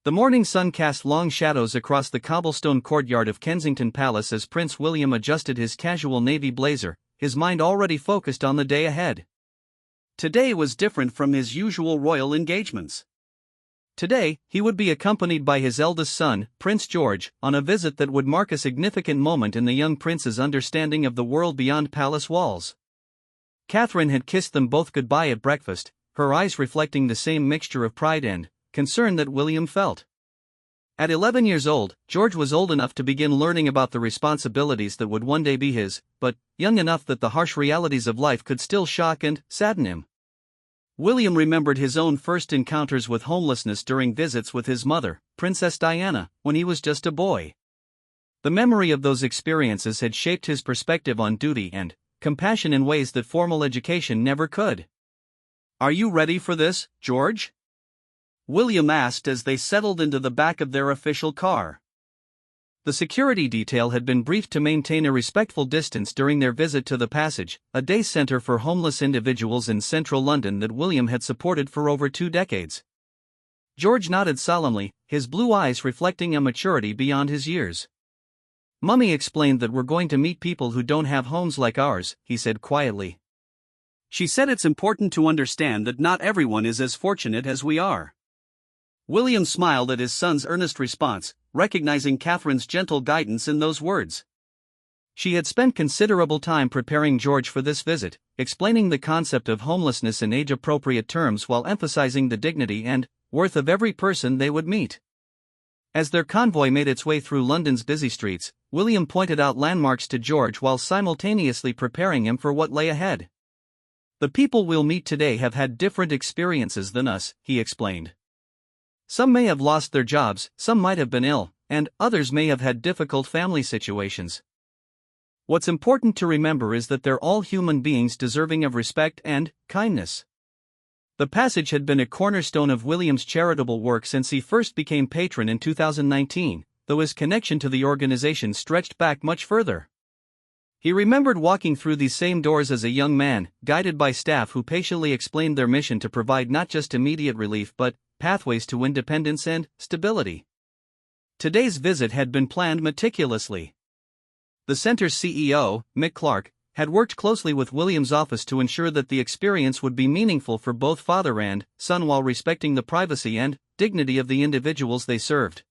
The morning sun cast long shadows across the cobblestone courtyard of Kensington Palace as Prince William adjusted his casual navy blazer, his mind already focused on the day ahead. Today was different from his usual royal engagements. Today, he would be accompanied by his eldest son, Prince George, on a visit that would mark a significant moment in the young prince's understanding of the world beyond palace walls. Catherine had kissed them both goodbye at breakfast, her eyes reflecting the same mixture of pride and concern that William felt. At 11 years old, George was old enough to begin learning about the responsibilities that would one day be his, but young enough that the harsh realities of life could still shock and sadden him. William remembered his own first encounters with homelessness during visits with his mother, Princess Diana, when he was just a boy. The memory of those experiences had shaped his perspective on duty and compassion in ways that formal education never could. "Are you ready for this, George?" William asked as they settled into the back of their official car. The security detail had been briefed to maintain a respectful distance during their visit to the Passage, a day centre for homeless individuals in central London that William had supported for over 2 decades. George nodded solemnly, his blue eyes reflecting a maturity beyond his years. "Mummy explained that we're going to meet people who don't have homes like ours," he said quietly. "She said it's important to understand that not everyone is as fortunate as we are." William smiled at his son's earnest response, recognizing Catherine's gentle guidance in those words. She had spent considerable time preparing George for this visit, explaining the concept of homelessness in age-appropriate terms while emphasizing the dignity and worth of every person they would meet. As their convoy made its way through London's busy streets, William pointed out landmarks to George while simultaneously preparing him for what lay ahead. "The people we'll meet today have had different experiences than us," he explained. "Some may have lost their jobs, some might have been ill, and others may have had difficult family situations. What's important to remember is that they're all human beings deserving of respect and kindness." The Passage had been a cornerstone of William's charitable work since he first became patron in 2019, though his connection to the organization stretched back much further. He remembered walking through these same doors as a young man, guided by staff who patiently explained their mission to provide not just immediate relief but pathways to independence and stability. Today's visit had been planned meticulously. The center's CEO, Mick Clark, had worked closely with William's office to ensure that the experience would be meaningful for both father and son while respecting the privacy and dignity of the individuals they served.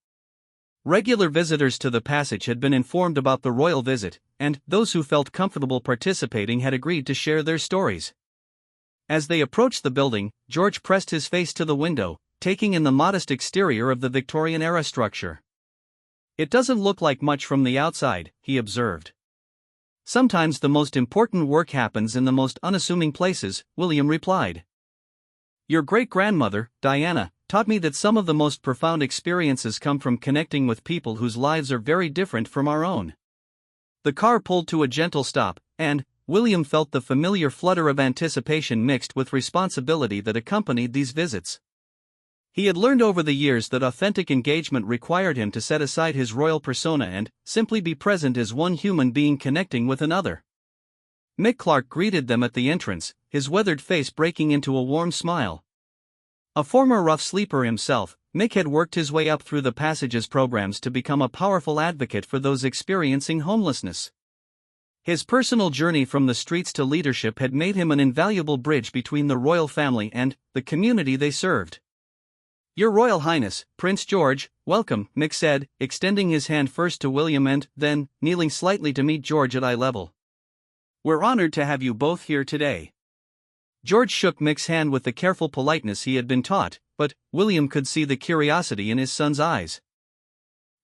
Regular visitors to the Passage had been informed about the royal visit, and those who felt comfortable participating had agreed to share their stories. As they approached the building, George pressed his face to the window, taking in the modest exterior of the Victorian-era structure. "It doesn't look like much from the outside," he observed. "Sometimes the most important work happens in the most unassuming places," William replied. "Your great-grandmother, Diana, taught me that some of the most profound experiences come from connecting with people whose lives are very different from our own." The car pulled to a gentle stop, and William felt the familiar flutter of anticipation mixed with responsibility that accompanied these visits. He had learned over the years that authentic engagement required him to set aside his royal persona and simply be present as one human being connecting with another. Mick Clark greeted them at the entrance, his weathered face breaking into a warm smile. A former rough sleeper himself, Mick had worked his way up through the Passage's programs to become a powerful advocate for those experiencing homelessness. His personal journey from the streets to leadership had made him an invaluable bridge between the royal family and the community they served. "Your Royal Highness, Prince George, welcome," Mick said, extending his hand first to William and then kneeling slightly to meet George at eye level. "We're honored to have you both here today." George shook Mick's hand with the careful politeness he had been taught, but William could see the curiosity in his son's eyes.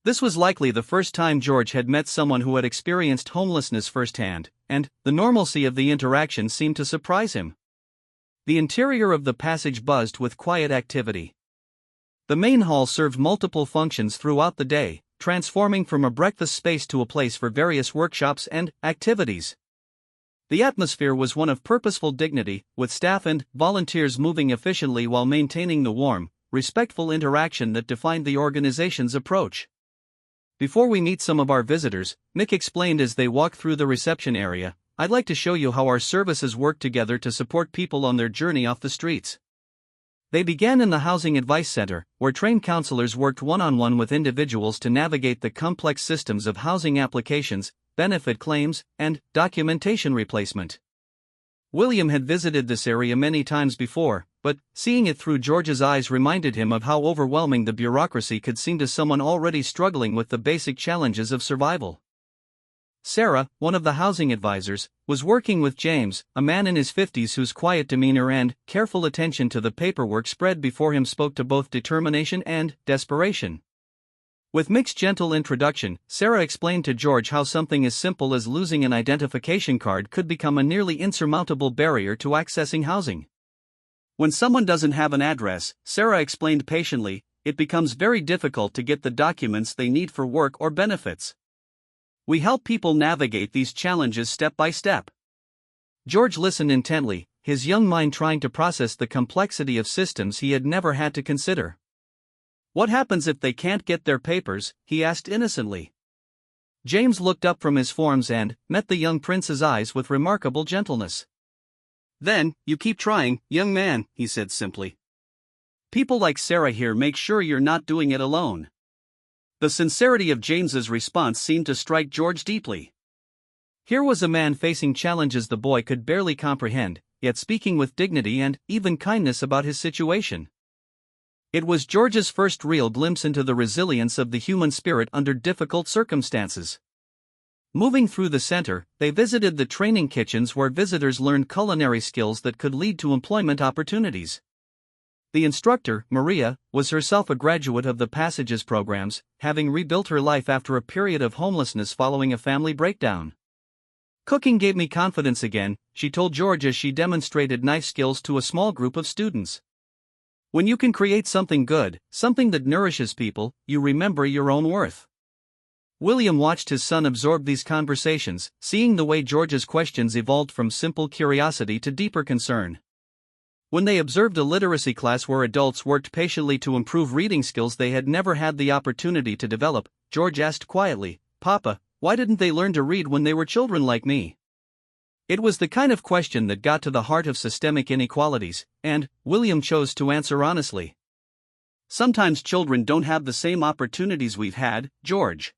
This was likely the first time George had met someone who had experienced homelessness firsthand, and the normalcy of the interaction seemed to surprise him. The interior of the Passage buzzed with quiet activity. The main hall served multiple functions throughout the day, transforming from a breakfast space to a place for various workshops and activities. The atmosphere was one of purposeful dignity, with staff and volunteers moving efficiently while maintaining the warm, respectful interaction that defined the organization's approach. "Before we meet some of our visitors," Mick explained as they walked through the reception area, "I'd like to show you how our services work together to support people on their journey off the streets." They began in the Housing Advice Center, where trained counselors worked one-on-one with individuals to navigate the complex systems of housing applications, benefit claims, and documentation replacement. William had visited this area many times before, but seeing it through George's eyes reminded him of how overwhelming the bureaucracy could seem to someone already struggling with the basic challenges of survival. Sarah, one of the housing advisors, was working with James, a man in his 50s whose quiet demeanor and careful attention to the paperwork spread before him spoke to both determination and desperation. With Mick's gentle introduction, Sarah explained to George how something as simple as losing an identification card could become a nearly insurmountable barrier to accessing housing. When someone doesn't have an address, Sarah explained patiently, it becomes very difficult to get the documents they need for work or benefits. We help people navigate these challenges step by step. George listened intently, his young mind trying to process the complexity of systems he had never had to consider. What happens if they can't get their papers? He asked innocently. James looked up from his forms and met the young prince's eyes with remarkable gentleness. Then, you keep trying, young man, he said simply. People like Sarah here make sure you're not doing it alone. The sincerity of James's response seemed to strike George deeply. Here was a man facing challenges the boy could barely comprehend, yet speaking with dignity and even kindness about his situation. It was George's first real glimpse into the resilience of the human spirit under difficult circumstances. Moving through the center, they visited the training kitchens where visitors learned culinary skills that could lead to employment opportunities. The instructor, Maria, was herself a graduate of the Passages programs, having rebuilt her life after a period of homelessness following a family breakdown. Cooking gave me confidence again, she told George as she demonstrated knife skills to a small group of students. When you can create something good, something that nourishes people, you remember your own worth. William watched his son absorb these conversations, seeing the way George's questions evolved from simple curiosity to deeper concern. When they observed a literacy class where adults worked patiently to improve reading skills they had never had the opportunity to develop, George asked quietly, "Papa, why didn't they learn to read when they were children like me?" It was the kind of question that got to the heart of systemic inequalities, and William chose to answer honestly. Sometimes children don't have the same opportunities we've had, George.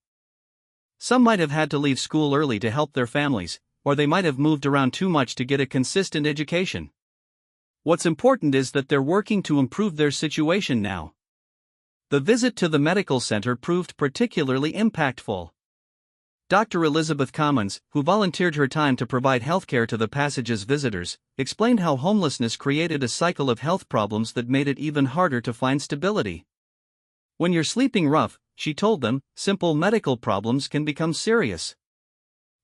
Some might have had to leave school early to help their families, or they might have moved around too much to get a consistent education. What's important is that they're working to improve their situation now. The visit to the medical center proved particularly impactful. Dr. Elizabeth Commons, who volunteered her time to provide healthcare to the Passages visitors, explained how homelessness created a cycle of health problems that made it even harder to find stability. When you're sleeping rough, she told them, simple medical problems can become serious.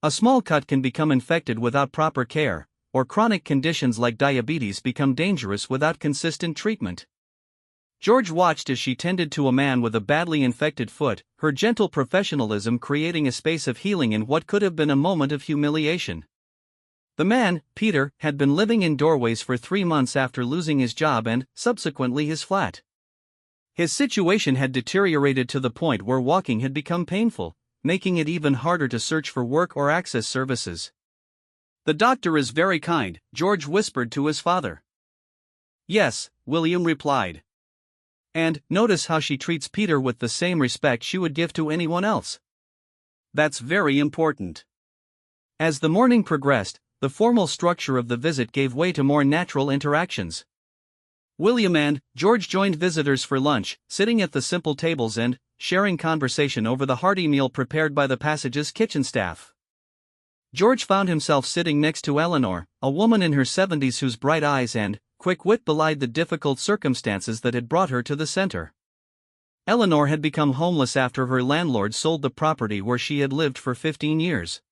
A small cut can become infected without proper care, or chronic conditions like diabetes become dangerous without consistent treatment. George watched as she tended to a man with a badly infected foot, her gentle professionalism creating a space of healing in what could have been a moment of humiliation. The man, Peter, had been living in doorways for 3 months after losing his job and, subsequently, his flat. His situation had deteriorated to the point where walking had become painful, making it even harder to search for work or access services. "The doctor is very kind," George whispered to his father. "Yes," William replied. "And notice how she treats Peter with the same respect she would give to anyone else. That's very important." As the morning progressed, the formal structure of the visit gave way to more natural interactions. William and George joined visitors for lunch, sitting at the simple tables and sharing conversation over the hearty meal prepared by the Passages kitchen staff. George found himself sitting next to Eleanor, a woman in her 70s whose bright eyes and quick wit belied the difficult circumstances that had brought her to the center. Eleanor had become homeless after her landlord sold the property where she had lived for 15 years.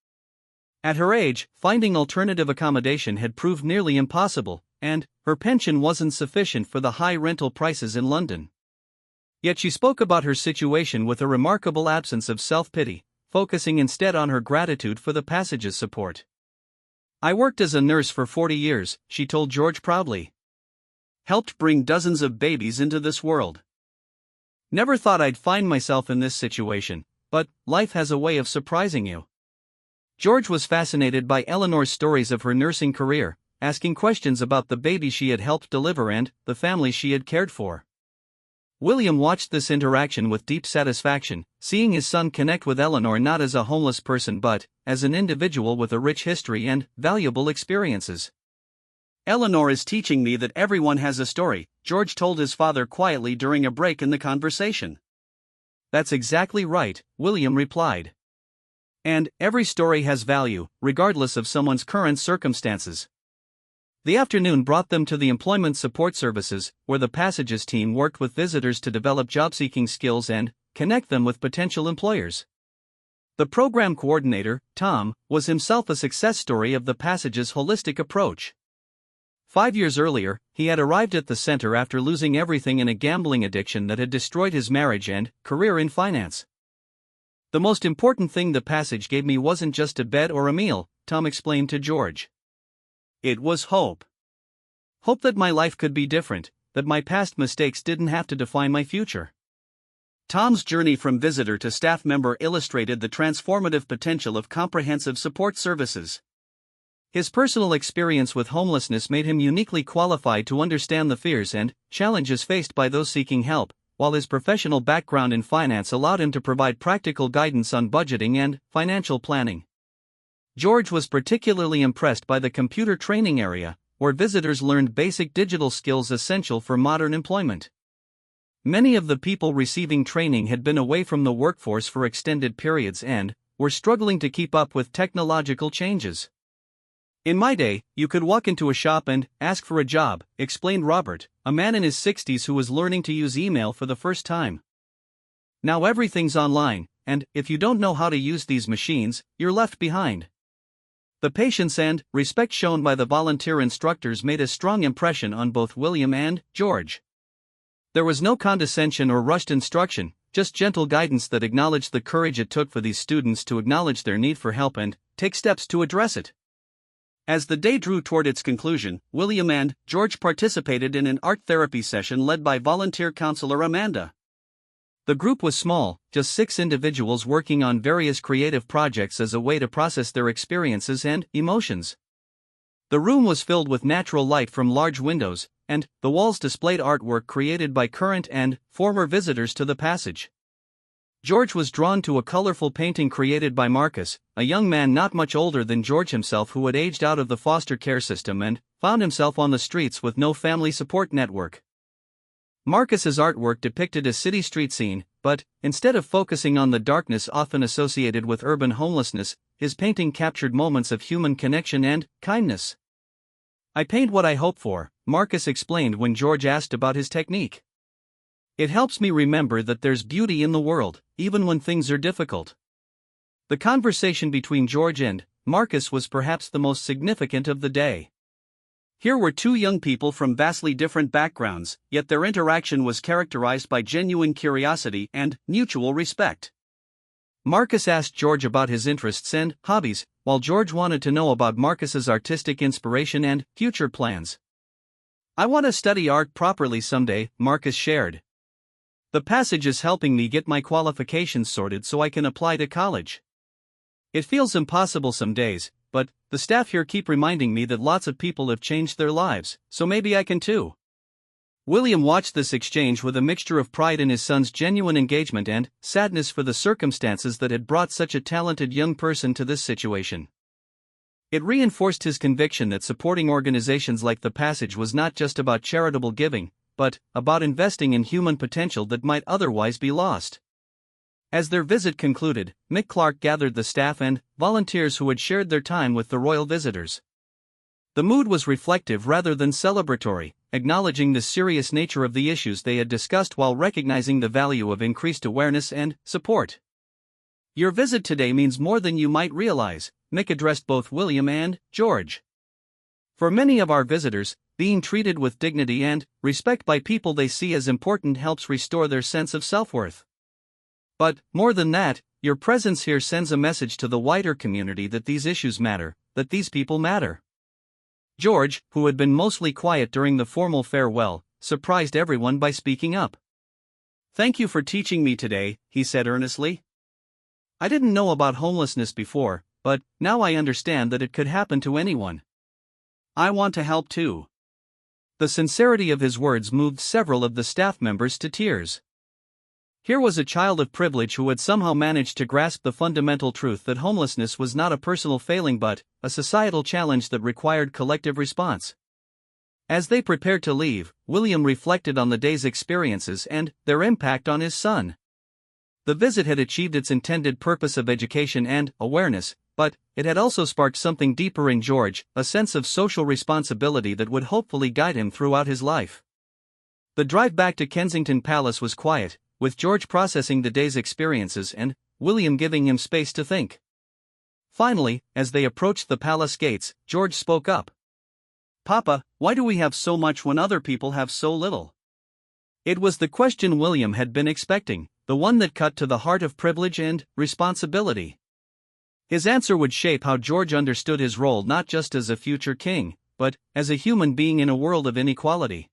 At her age, finding alternative accommodation had proved nearly impossible, and her pension wasn't sufficient for the high rental prices in London. Yet she spoke about her situation with a remarkable absence of self-pity, focusing instead on her gratitude for the Passages' support. "I worked as a nurse for 40 years, she told George proudly. "Helped bring dozens of babies into this world. Never thought I'd find myself in this situation, but life has a way of surprising you." George was fascinated by Eleanor's stories of her nursing career, asking questions about the baby she had helped deliver and the family she had cared for. William watched this interaction with deep satisfaction, seeing his son connect with Eleanor not as a homeless person but as an individual with a rich history and valuable experiences. "Eleanor is teaching me that everyone has a story," George told his father quietly during a break in the conversation. "That's exactly right," William replied. "And every story has value, regardless of someone's current circumstances." The afternoon brought them to the Employment Support Services, where the Passages team worked with visitors to develop job-seeking skills and connect them with potential employers. The program coordinator, Tom, was himself a success story of the Passages' holistic approach. 5 years earlier, he had arrived at the center after losing everything in a gambling addiction that had destroyed his marriage and career in finance. "The most important thing the Passage gave me wasn't just a bed or a meal," Tom explained to George. "It was hope. Hope that my life could be different, that my past mistakes didn't have to define my future." Tom's journey from visitor to staff member illustrated the transformative potential of comprehensive support services. His personal experience with homelessness made him uniquely qualified to understand the fears and challenges faced by those seeking help, while his professional background in finance allowed him to provide practical guidance on budgeting and financial planning. George was particularly impressed by the computer training area, where visitors learned basic digital skills essential for modern employment. Many of the people receiving training had been away from the workforce for extended periods and were struggling to keep up with technological changes. "In my day, you could walk into a shop and ask for a job," explained Robert, a man in his 60s who was learning to use email for the first time. "Now everything's online, and if you don't know how to use these machines, you're left behind." The patience and respect shown by the volunteer instructors made a strong impression on both William and George. There was no condescension or rushed instruction, just gentle guidance that acknowledged the courage it took for these students to acknowledge their need for help and take steps to address it. As the day drew toward its conclusion, William and George participated in an art therapy session led by volunteer counselor Amanda. The group was small, just 6 individuals working on various creative projects as a way to process their experiences and emotions. The room was filled with natural light from large windows, and the walls displayed artwork created by current and former visitors to the Passage. George was drawn to a colorful painting created by Marcus, a young man not much older than George himself who had aged out of the foster care system and found himself on the streets with no family support network. Marcus's artwork depicted a city street scene, but instead of focusing on the darkness often associated with urban homelessness, his painting captured moments of human connection and kindness. "I paint what I hope for," Marcus explained when George asked about his technique. "It helps me remember that there's beauty in the world, even when things are difficult." The conversation between George and Marcus was perhaps the most significant of the day. Here were 2 young people from vastly different backgrounds, yet their interaction was characterized by genuine curiosity and mutual respect. Marcus asked George about his interests and hobbies, while George wanted to know about Marcus's artistic inspiration and future plans. "I want to study art properly someday," Marcus shared. "The Passage is helping me get my qualifications sorted so I can apply to college. It feels impossible some days, but the staff here keep reminding me that lots of people have changed their lives, so maybe I can too." William watched this exchange with a mixture of pride in his son's genuine engagement and sadness for the circumstances that had brought such a talented young person to this situation. It reinforced his conviction that supporting organizations like the Passage was not just about charitable giving, but about investing in human potential that might otherwise be lost. As their visit concluded, Mick Clark gathered the staff and volunteers who had shared their time with the royal visitors. The mood was reflective rather than celebratory, acknowledging the serious nature of the issues they had discussed while recognizing the value of increased awareness and support. "Your visit today means more than you might realize," Mick addressed both William and George. "For many of our visitors, being treated with dignity and respect by people they see as important helps restore their sense of self-worth. But, more than that, your presence here sends a message to the wider community that these issues matter, that these people matter." George, who had been mostly quiet during the formal farewell, surprised everyone by speaking up. "Thank you for teaching me today," he said earnestly. "I didn't know about homelessness before, but now I understand that it could happen to anyone. I want to help too." The sincerity of his words moved several of the staff members to tears. Here was a child of privilege who had somehow managed to grasp the fundamental truth that homelessness was not a personal failing but a societal challenge that required collective response. As they prepared to leave, William reflected on the day's experiences and their impact on his son. The visit had achieved its intended purpose of education and awareness, but it had also sparked something deeper in George, a sense of social responsibility that would hopefully guide him throughout his life. The drive back to Kensington Palace was quiet, with George processing the day's experiences and William giving him space to think. Finally, as they approached the palace gates, George spoke up. "Papa, why do we have so much when other people have so little?" It was the question William had been expecting, the one that cut to the heart of privilege and responsibility. His answer would shape how George understood his role not just as a future king, but as a human being in a world of inequality.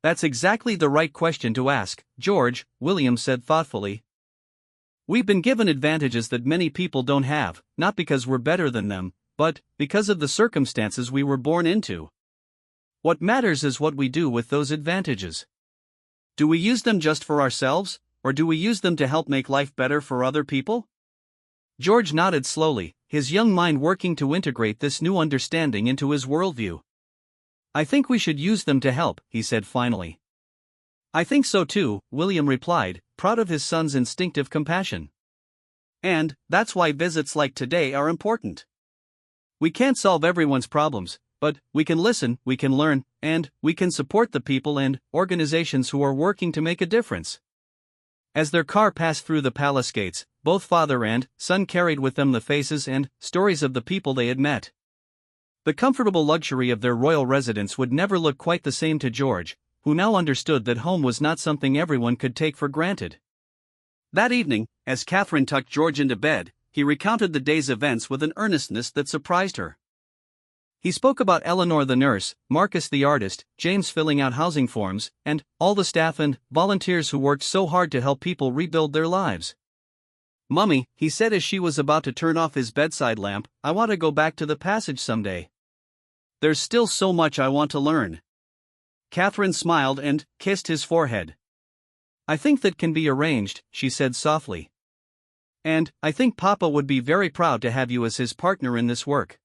"That's exactly the right question to ask, George," William said thoughtfully. "We've been given advantages that many people don't have, not because we're better than them, but because of the circumstances we were born into. What matters is what we do with those advantages. Do we use them just for ourselves, or do we use them to help make life better for other people?" George nodded slowly, his young mind working to integrate this new understanding into his worldview. "I think we should use them to help," he said finally. "I think so too," William replied, proud of his son's instinctive compassion. "And that's why visits like today are important. We can't solve everyone's problems, but we can listen, we can learn, and we can support the people and organizations who are working to make a difference." As their car passed through the palace gates, both father and son carried with them the faces and stories of the people they had met. The comfortable luxury of their royal residence would never look quite the same to George, who now understood that home was not something everyone could take for granted. That evening, as Catherine tucked George into bed, he recounted the day's events with an earnestness that surprised her. He spoke about Eleanor the nurse, Marcus the artist, James filling out housing forms, and all the staff and volunteers who worked so hard to help people rebuild their lives. "Mummy," he said as she was about to turn off his bedside lamp, "I want to go back to the passage someday. There's still so much I want to learn." Catherine smiled and kissed his forehead. "I think that can be arranged," she said softly. "And I think Papa would be very proud to have you as his partner in this work."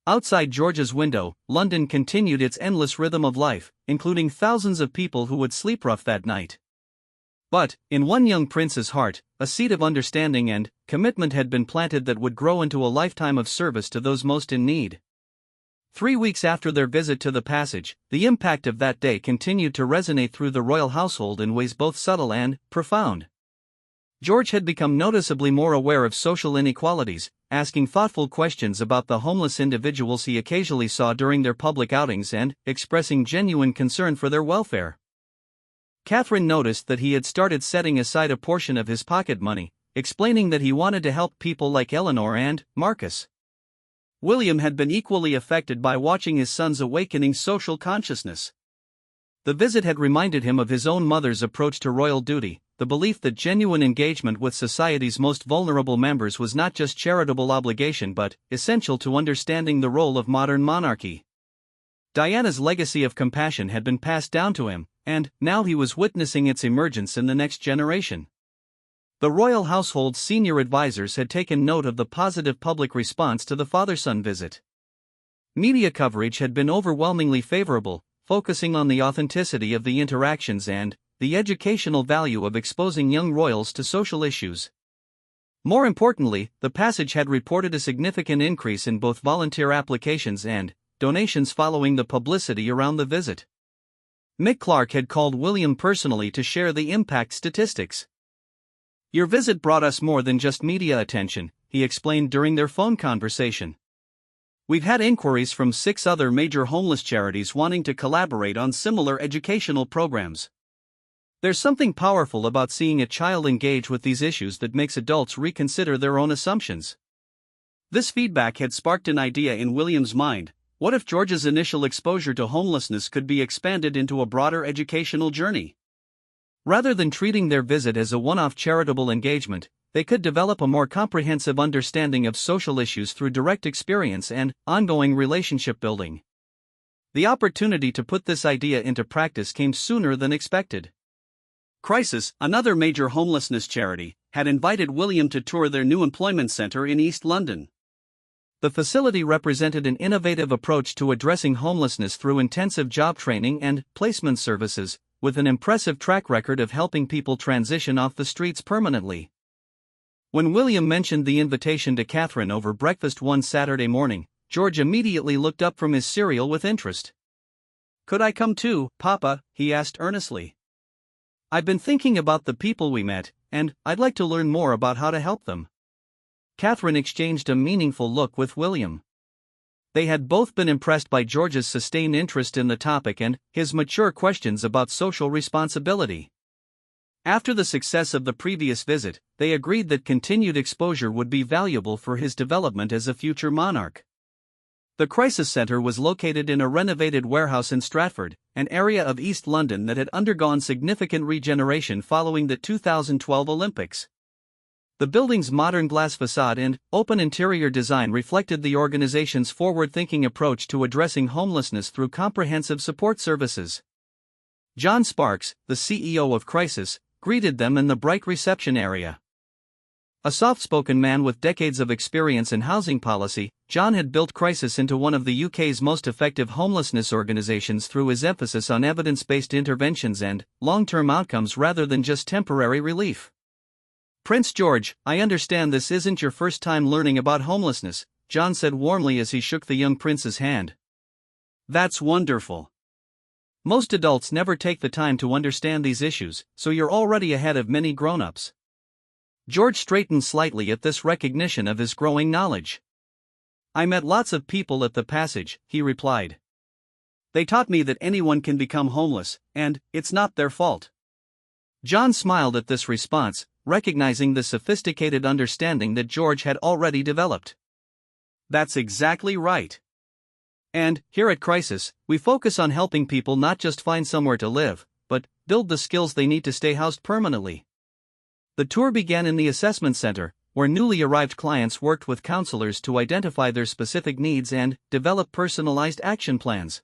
Outside George's window, London continued its endless rhythm of life, including thousands of people who would sleep rough that night. But, in one young prince's heart, a seed of understanding and commitment had been planted that would grow into a lifetime of service to those most in need. 3 weeks after their visit to the passage, the impact of that day continued to resonate through the royal household in ways both subtle and profound. George had become noticeably more aware of social inequalities, asking thoughtful questions about the homeless individuals he occasionally saw during their public outings and expressing genuine concern for their welfare. Catherine noticed that he had started setting aside a portion of his pocket money, explaining that he wanted to help people like Eleanor and Marcus. William had been equally affected by watching his son's awakening social consciousness. The visit had reminded him of his own mother's approach to royal duty, the belief that genuine engagement with society's most vulnerable members was not just charitable obligation but essential to understanding the role of modern monarchy. Diana's legacy of compassion had been passed down to him, and now he was witnessing its emergence in the next generation. The royal household's senior advisors had taken note of the positive public response to the father-son visit. Media coverage had been overwhelmingly favorable, focusing on the authenticity of the interactions and the educational value of exposing young royals to social issues. More importantly, the passage had reported a significant increase in both volunteer applications and donations following the publicity around the visit. Mick Clark had called William personally to share the impact statistics. "Your visit brought us more than just media attention," he explained during their phone conversation. "We've had inquiries from 6 other major homeless charities wanting to collaborate on similar educational programs. There's something powerful about seeing a child engage with these issues that makes adults reconsider their own assumptions." This feedback had sparked an idea in William's mind. What if George's initial exposure to homelessness could be expanded into a broader educational journey? Rather than treating their visit as a one-off charitable engagement, they could develop a more comprehensive understanding of social issues through direct experience and ongoing relationship building. The opportunity to put this idea into practice came sooner than expected. Crisis, another major homelessness charity, had invited William to tour their new employment center in East London. The facility represented an innovative approach to addressing homelessness through intensive job training and placement services, with an impressive track record of helping people transition off the streets permanently. When William mentioned the invitation to Catherine over breakfast one Saturday morning, George immediately looked up from his cereal with interest. "Could I come too, Papa?" he asked earnestly. "I've been thinking about the people we met, and I'd like to learn more about how to help them." Catherine exchanged a meaningful look with William. They had both been impressed by George's sustained interest in the topic and his mature questions about social responsibility. After the success of the previous visit, they agreed that continued exposure would be valuable for his development as a future monarch. The Crisis Centre was located in a renovated warehouse in Stratford, an area of East London that had undergone significant regeneration following the 2012 Olympics. The building's modern glass facade and open interior design reflected the organization's forward-thinking approach to addressing homelessness through comprehensive support services. John Sparks, the CEO of Crisis, greeted them in the bright reception area. A soft-spoken man with decades of experience in housing policy, John had built Crisis into one of the UK's most effective homelessness organisations through his emphasis on evidence-based interventions and long-term outcomes rather than just temporary relief. "Prince George, I understand this isn't your first time learning about homelessness," John said warmly as he shook the young prince's hand. "That's wonderful. Most adults never take the time to understand these issues, so you're already ahead of many grown-ups." George straightened slightly at this recognition of his growing knowledge. "I met lots of people at the passage," he replied. "They taught me that anyone can become homeless, and it's not their fault." John smiled at this response, recognizing the sophisticated understanding that George had already developed. "That's exactly right. And, here at Crisis, we focus on helping people not just find somewhere to live, but build the skills they need to stay housed permanently." The tour began in the assessment center, where newly arrived clients worked with counselors to identify their specific needs and develop personalized action plans.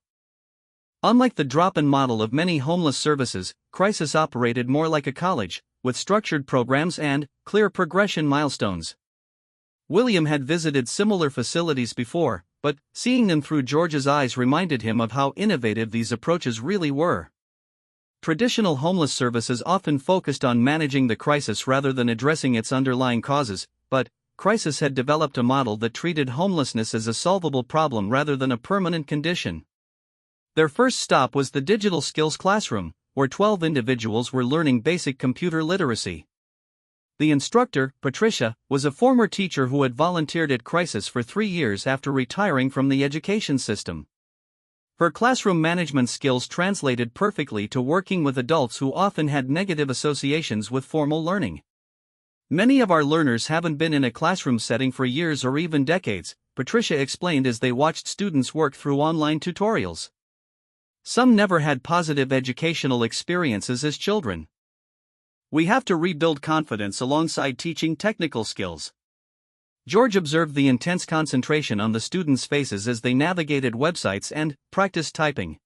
Unlike the drop-in model of many homeless services, Crisis operated more like a college, with structured programs and clear progression milestones. William had visited similar facilities before, but seeing them through George's eyes reminded him of how innovative these approaches really were. Traditional homeless services often focused on managing the crisis rather than addressing its underlying causes, but Crisis had developed a model that treated homelessness as a solvable problem rather than a permanent condition. Their first stop was the Digital Skills Classroom, where 12 individuals were learning basic computer literacy. The instructor, Patricia, was a former teacher who had volunteered at Crisis for 3 years after retiring from the education system. Her classroom management skills translated perfectly to working with adults who often had negative associations with formal learning. "Many of our learners haven't been in a classroom setting for years or even decades," Patricia explained as they watched students work through online tutorials. "Some never had positive educational experiences as children. We have to rebuild confidence alongside teaching technical skills." George observed the intense concentration on the students' faces as they navigated websites and practiced typing.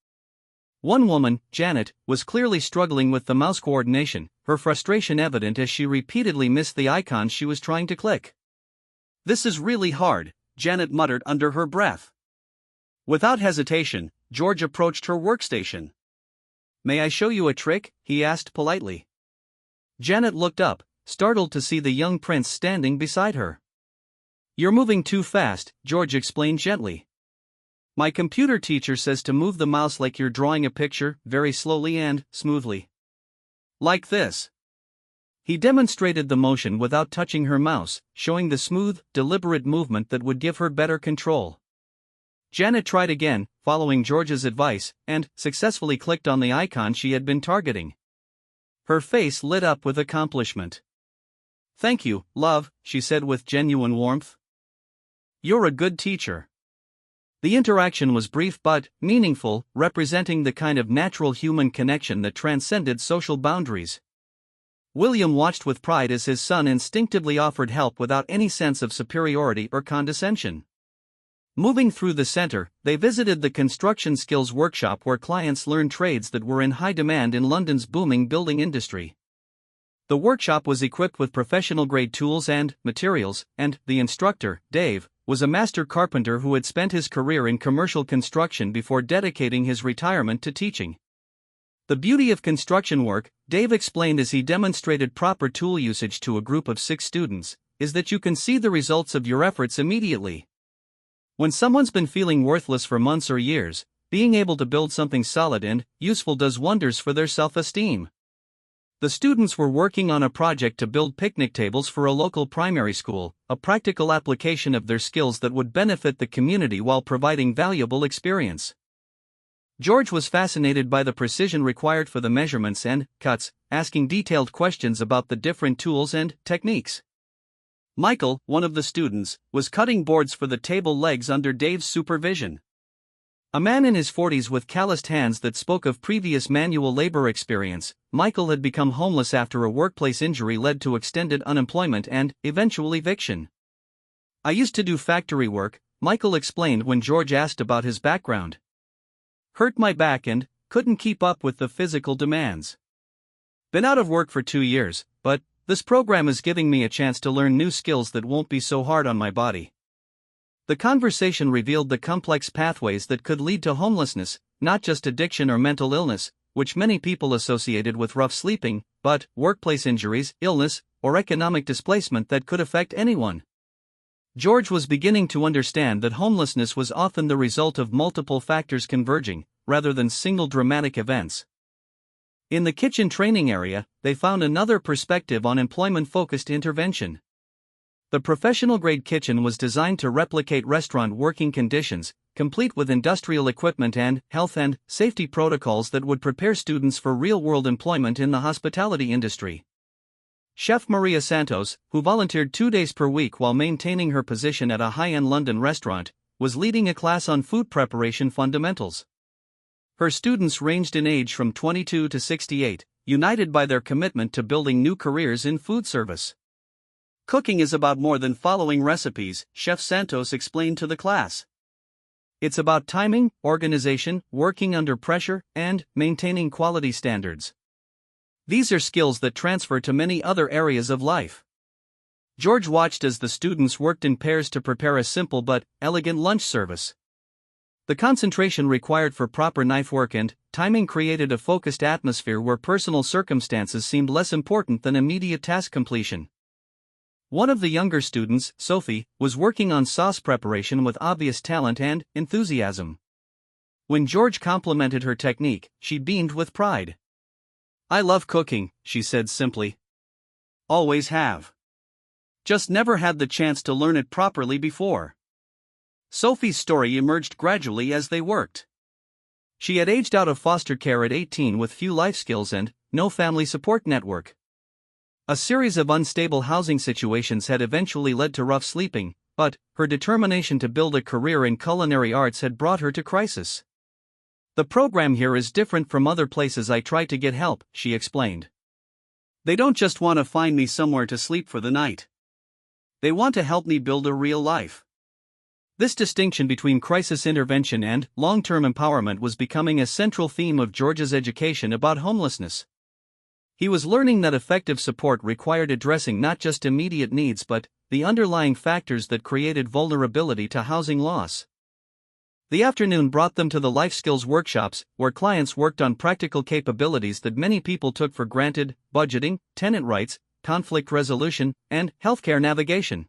One woman, Janet, was clearly struggling with the mouse coordination, her frustration evident as she repeatedly missed the icons she was trying to click. "This is really hard," Janet muttered under her breath. Without hesitation, George approached her workstation. "May I show you a trick?" he asked politely. Janet looked up, startled to see the young prince standing beside her. "You're moving too fast," George explained gently. "My computer teacher says to move the mouse like you're drawing a picture, very slowly and smoothly. Like this." He demonstrated the motion without touching her mouse, showing the smooth, deliberate movement that would give her better control. Janet tried again, following George's advice, and successfully clicked on the icon she had been targeting. Her face lit up with accomplishment. "Thank you, love," she said with genuine warmth. "You're a good teacher." The interaction was brief but meaningful, representing the kind of natural human connection that transcended social boundaries. William watched with pride as his son instinctively offered help without any sense of superiority or condescension. Moving through the center, they visited the construction skills workshop where clients learned trades that were in high demand in London's booming building industry. The workshop was equipped with professional-grade tools and materials, and the instructor, Dave, was a master carpenter who had spent his career in commercial construction before dedicating his retirement to teaching. The beauty of construction work, Dave explained as he demonstrated proper tool usage to a group of 6 students, is that you can see the results of your efforts immediately. When someone's been feeling worthless for months or years, being able to build something solid and useful does wonders for their self-esteem. The students were working on a project to build picnic tables for a local primary school, a practical application of their skills that would benefit the community while providing valuable experience. George was fascinated by the precision required for the measurements and cuts, asking detailed questions about the different tools and techniques. Michael, one of the students, was cutting boards for the table legs under Dave's supervision. A man in his 40s with calloused hands that spoke of previous manual labor experience, Michael had become homeless after a workplace injury led to extended unemployment and, eventual eviction. "I used to do factory work," Michael explained when George asked about his background. "Hurt my back and couldn't keep up with the physical demands. Been out of work for 2 years, but this program is giving me a chance to learn new skills that won't be so hard on my body." The conversation revealed the complex pathways that could lead to homelessness, not just addiction or mental illness, which many people associated with rough sleeping, but workplace injuries, illness, or economic displacement that could affect anyone. George was beginning to understand that homelessness was often the result of multiple factors converging, rather than single dramatic events. In the kitchen training area, they found another perspective on employment-focused intervention. The professional-grade kitchen was designed to replicate restaurant working conditions, complete with industrial equipment and health and safety protocols that would prepare students for real-world employment in the hospitality industry. Chef Maria Santos, who volunteered 2 days per week while maintaining her position at a high-end London restaurant, was leading a class on food preparation fundamentals. Her students ranged in age from 22 to 68, united by their commitment to building new careers in food service. "Cooking is about more than following recipes," Chef Santos explained to the class. "It's about timing, organization, working under pressure, and maintaining quality standards. These are skills that transfer to many other areas of life." George watched as the students worked in pairs to prepare a simple but elegant lunch service. The concentration required for proper knife work and timing created a focused atmosphere where personal circumstances seemed less important than immediate task completion. One of the younger students, Sophie, was working on sauce preparation with obvious talent and enthusiasm. When George complimented her technique, she beamed with pride. "I love cooking," she said simply. "Always have. Just never had the chance to learn it properly before." Sophie's story emerged gradually as they worked. She had aged out of foster care at 18 with few life skills and no family support network. A series of unstable housing situations had eventually led to rough sleeping, but her determination to build a career in culinary arts had brought her to crisis. "The program here is different from other places I try to get help," she explained. "They don't just want to find me somewhere to sleep for the night. They want to help me build a real life." This distinction between crisis intervention and long-term empowerment was becoming a central theme of George's education about homelessness. He was learning that effective support required addressing not just immediate needs but the underlying factors that created vulnerability to housing loss. The afternoon brought them to the life skills workshops, where clients worked on practical capabilities that many people took for granted: budgeting, tenant rights, conflict resolution, and healthcare navigation.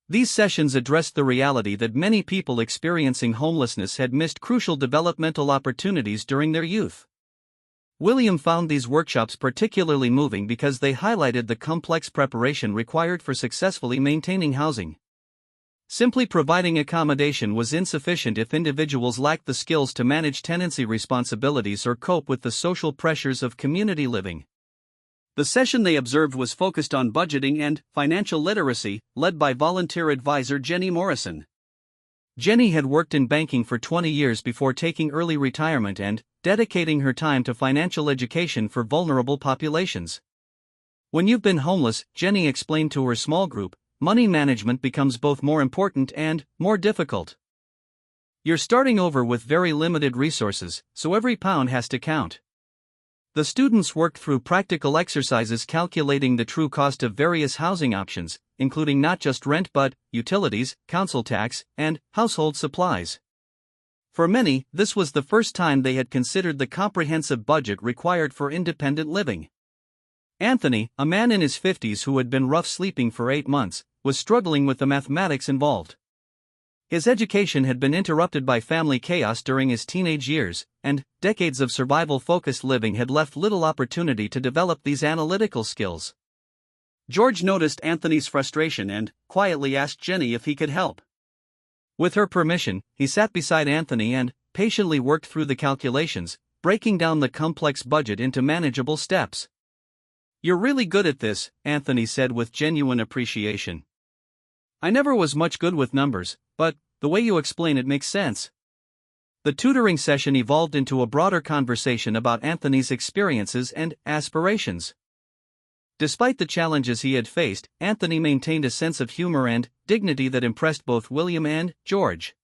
These sessions addressed the reality that many people experiencing homelessness had missed crucial developmental opportunities during their youth. William found these workshops particularly moving because they highlighted the complex preparation required for successfully maintaining housing. Simply providing accommodation was insufficient if individuals lacked the skills to manage tenancy responsibilities or cope with the social pressures of community living. The session they observed was focused on budgeting and financial literacy, led by volunteer advisor Jenny Morrison. Jenny had worked in banking for 20 years before taking early retirement and dedicating her time to financial education for vulnerable populations. When you've been homeless, Jenny explained to her small group, money management becomes both more important and more difficult. You're starting over with very limited resources, so every pound has to count. The students worked through practical exercises calculating the true cost of various housing options, including not just rent but utilities, council tax, and household supplies. For many, this was the first time they had considered the comprehensive budget required for independent living. Anthony, a man in his 50s who had been rough sleeping for 8 months, was struggling with the mathematics involved. His education had been interrupted by family chaos during his teenage years, and decades of survival-focused living had left little opportunity to develop these analytical skills. George noticed Anthony's frustration and quietly asked Jenny if he could help. With her permission, he sat beside Anthony and patiently worked through the calculations, breaking down the complex budget into manageable steps. "You're really good at this," Anthony said with genuine appreciation. "I never was much good with numbers, but the way you explain it makes sense." The tutoring session evolved into a broader conversation about Anthony's experiences and aspirations. Despite the challenges he had faced, Anthony maintained a sense of humor and dignity that impressed both William and George.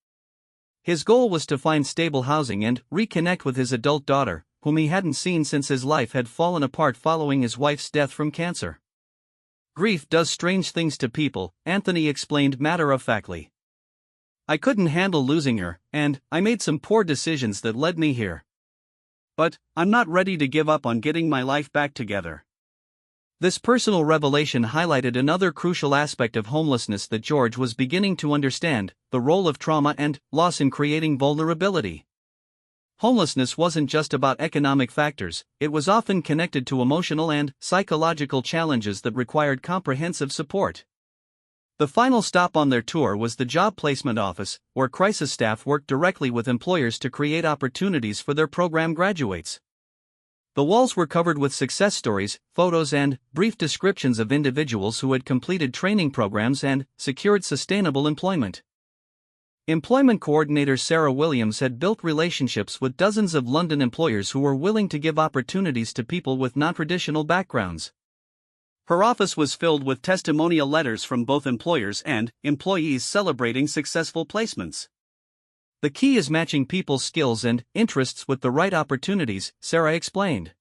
His goal was to find stable housing and reconnect with his adult daughter, whom he hadn't seen since his life had fallen apart following his wife's death from cancer. "Grief does strange things to people," Anthony explained matter-of-factly. "I couldn't handle losing her, and I made some poor decisions that led me here. But I'm not ready to give up on getting my life back together." This personal revelation highlighted another crucial aspect of homelessness that George was beginning to understand: the role of trauma and loss in creating vulnerability. Homelessness wasn't just about economic factors, it was often connected to emotional and psychological challenges that required comprehensive support. The final stop on their tour was the job placement office, where crisis staff worked directly with employers to create opportunities for their program graduates. The walls were covered with success stories, photos, and brief descriptions of individuals who had completed training programs and secured sustainable employment. Employment coordinator Sarah Williams had built relationships with dozens of London employers who were willing to give opportunities to people with non-traditional backgrounds. Her office was filled with testimonial letters from both employers and employees celebrating successful placements. "The key is matching people's skills and interests with the right opportunities," Sarah explained.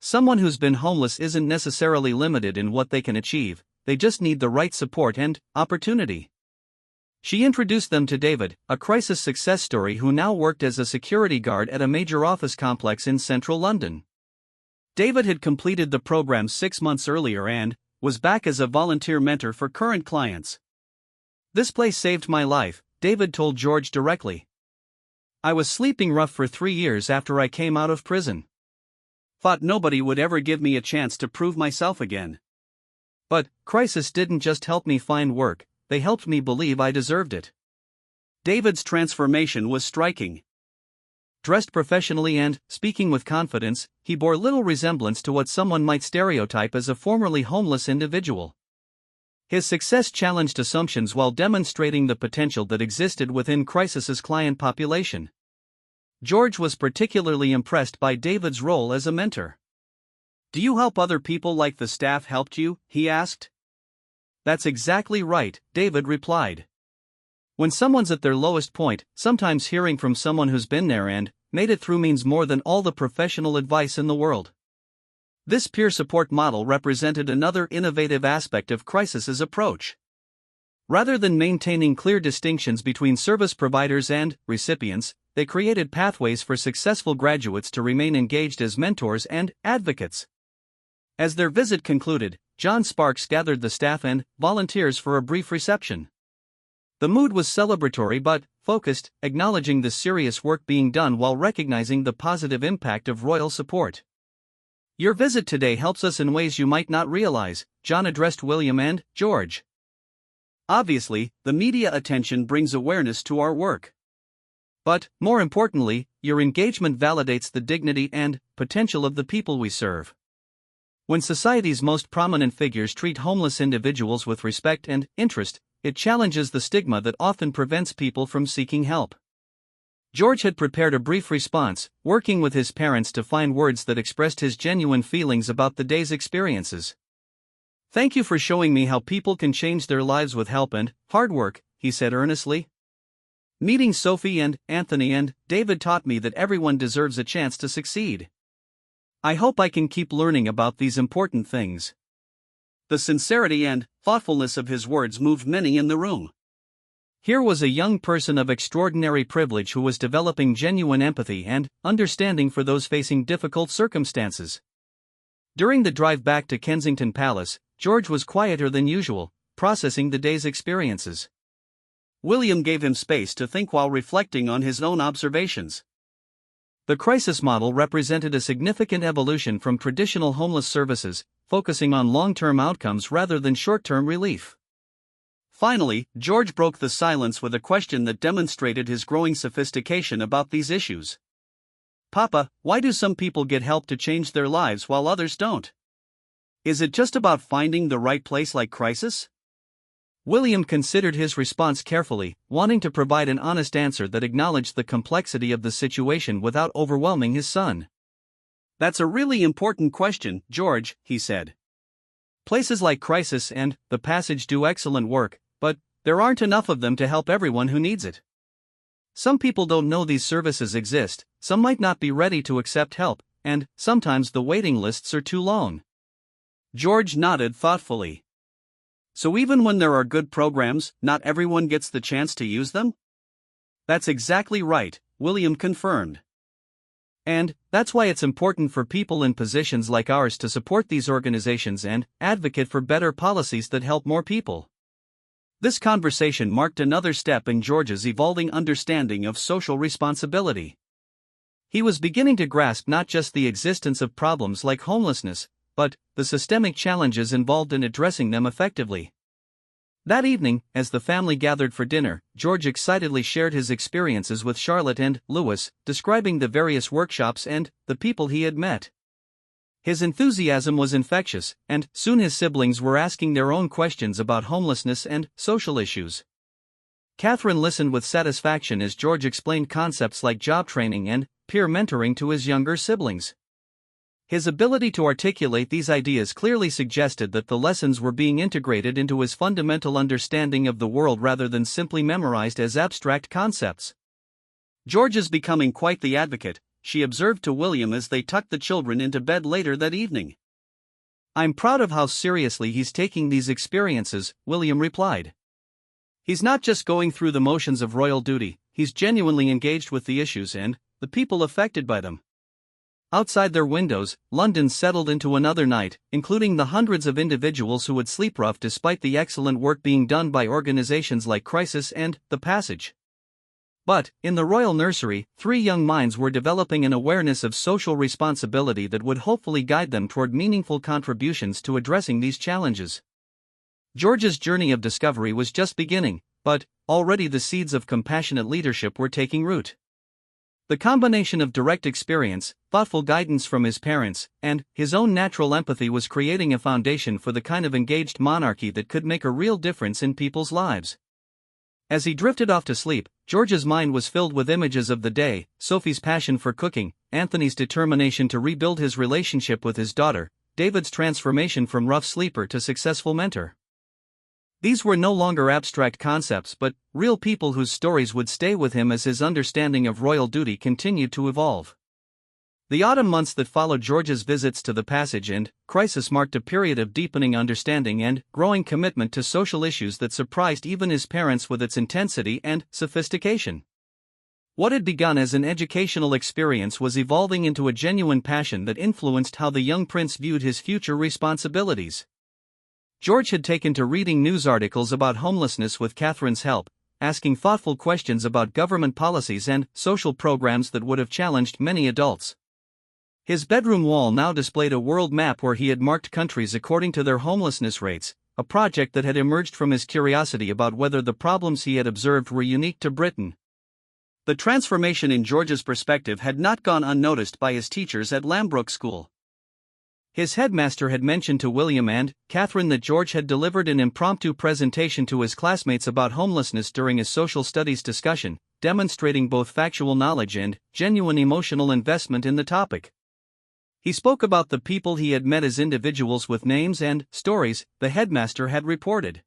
"Someone who's been homeless isn't necessarily limited in what they can achieve, they just need the right support and opportunity." She introduced them to David, a crisis success story who now worked as a security guard at a major office complex in central London. David had completed the program 6 months earlier and was back as a volunteer mentor for current clients. "This place saved my life," David told George directly. "I was sleeping rough for 3 years after I came out of prison. Thought nobody would ever give me a chance to prove myself again. But crisis didn't just help me find work, they helped me believe I deserved it." David's transformation was striking. Dressed professionally and speaking with confidence, he bore little resemblance to what someone might stereotype as a formerly homeless individual. His success challenged assumptions while demonstrating the potential that existed within Crisis's client population. George was particularly impressed by David's role as a mentor. "Do you help other people like the staff helped you?" he asked. "That's exactly right," David replied. "When someone's at their lowest point, sometimes hearing from someone who's been there and made it through means more than all the professional advice in the world." This peer support model represented another innovative aspect of Crisis's approach. Rather than maintaining clear distinctions between service providers and recipients, they created pathways for successful graduates to remain engaged as mentors and advocates. As their visit concluded, John Sparks gathered the staff and volunteers for a brief reception. The mood was celebratory but focused, acknowledging the serious work being done while recognizing the positive impact of royal support. "Your visit today helps us in ways you might not realize," John addressed William and George. "Obviously, the media attention brings awareness to our work. But, more importantly, your engagement validates the dignity and potential of the people we serve. When society's most prominent figures treat homeless individuals with respect and interest, it challenges the stigma that often prevents people from seeking help." George had prepared a brief response, working with his parents to find words that expressed his genuine feelings about the day's experiences. Thank you for showing me how people can change their lives with help and hard work, he said earnestly. Meeting Sophie and Anthony and David taught me that everyone deserves a chance to succeed. I hope I can keep learning about these important things. The sincerity and thoughtfulness of his words moved many in the room. Here was a young person of extraordinary privilege who was developing genuine empathy and understanding for those facing difficult circumstances. During the drive back to Kensington Palace, George was quieter than usual, processing the day's experiences. William gave him space to think while reflecting on his own observations. The crisis model represented a significant evolution from traditional homeless services, focusing on long-term outcomes rather than short-term relief. Finally, George broke the silence with a question that demonstrated his growing sophistication about these issues. Papa, why do some people get help to change their lives while others don't? Is it just about finding the right place like crisis? William considered his response carefully, wanting to provide an honest answer that acknowledged the complexity of the situation without overwhelming his son. That's a really important question, George, he said. Places like Crisis and The Passage do excellent work, but there aren't enough of them to help everyone who needs it. Some people don't know these services exist, some might not be ready to accept help, and sometimes the waiting lists are too long. George nodded thoughtfully. So even when there are good programs, not everyone gets the chance to use them? That's exactly right, William confirmed. And that's why it's important for people in positions like ours to support these organizations and advocate for better policies that help more people. This conversation marked another step in George's evolving understanding of social responsibility. He was beginning to grasp not just the existence of problems like homelessness, but the systemic challenges involved in addressing them effectively. That evening, as the family gathered for dinner, George excitedly shared his experiences with Charlotte and Louis, describing the various workshops and the people he had met. His enthusiasm was infectious, and soon his siblings were asking their own questions about homelessness and social issues. Catherine listened with satisfaction as George explained concepts like job training and peer mentoring to his younger siblings. His ability to articulate these ideas clearly suggested that the lessons were being integrated into his fundamental understanding of the world rather than simply memorized as abstract concepts. George is becoming quite the advocate, she observed to William as they tucked the children into bed later that evening. I'm proud of how seriously he's taking these experiences, William replied. He's not just going through the motions of royal duty, he's genuinely engaged with the issues and the people affected by them. Outside their windows, London settled into another night, including the hundreds of individuals who would sleep rough despite the excellent work being done by organizations like Crisis and The Passage. But, in the royal nursery, 3 young minds were developing an awareness of social responsibility that would hopefully guide them toward meaningful contributions to addressing these challenges. George's journey of discovery was just beginning, but already the seeds of compassionate leadership were taking root. The combination of direct experience, thoughtful guidance from his parents, and his own natural empathy was creating a foundation for the kind of engaged monarchy that could make a real difference in people's lives. As he drifted off to sleep, George's mind was filled with images of the day, Sophie's passion for cooking, Anthony's determination to rebuild his relationship with his daughter, David's transformation from rough sleeper to successful mentor. These were no longer abstract concepts but real people whose stories would stay with him as his understanding of royal duty continued to evolve. The autumn months that followed George's visits to The Passage and Crisis marked a period of deepening understanding and growing commitment to social issues that surprised even his parents with its intensity and sophistication. What had begun as an educational experience was evolving into a genuine passion that influenced how the young prince viewed his future responsibilities. George had taken to reading news articles about homelessness with Catherine's help, asking thoughtful questions about government policies and social programs that would have challenged many adults. His bedroom wall now displayed a world map where he had marked countries according to their homelessness rates, a project that had emerged from his curiosity about whether the problems he had observed were unique to Britain. The transformation in George's perspective had not gone unnoticed by his teachers at Lambrook School. His headmaster had mentioned to William and Catherine that George had delivered an impromptu presentation to his classmates about homelessness during a social studies discussion, demonstrating both factual knowledge and genuine emotional investment in the topic. He spoke about the people he had met as individuals with names and stories, the headmaster had reported.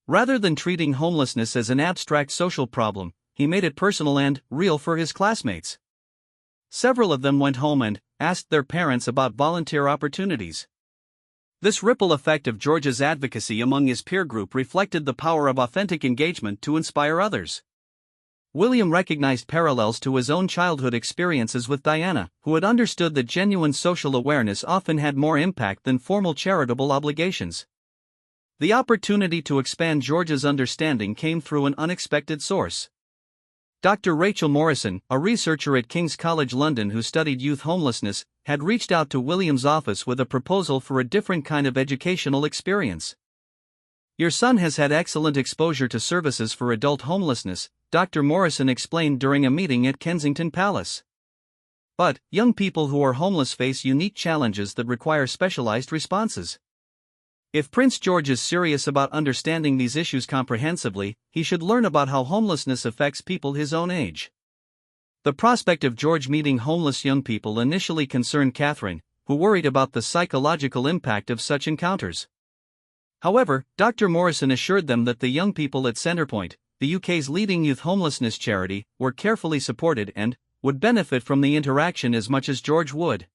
Rather than treating homelessness as an abstract social problem, he made it personal and real for his classmates. Several of them went home and asked their parents about volunteer opportunities. This ripple effect of George's advocacy among his peer group reflected the power of authentic engagement to inspire others. William recognized parallels to his own childhood experiences with Diana, who had understood that genuine social awareness often had more impact than formal charitable obligations. The opportunity to expand George's understanding came through an unexpected source. Dr. Rachel Morrison, a researcher at King's College London who studied youth homelessness, had reached out to William's office with a proposal for a different kind of educational experience. "Your son has had excellent exposure to services for adult homelessness," Dr. Morrison explained during a meeting at Kensington Palace. "But young people who are homeless face unique challenges that require specialized responses. If Prince George is serious about understanding these issues comprehensively, he should learn about how homelessness affects people his own age." The prospect of George meeting homeless young people initially concerned Catherine, who worried about the psychological impact of such encounters. However, Dr. Morrison assured them that the young people at Centrepoint, the UK's leading youth homelessness charity, were carefully supported and would benefit from the interaction as much as George would.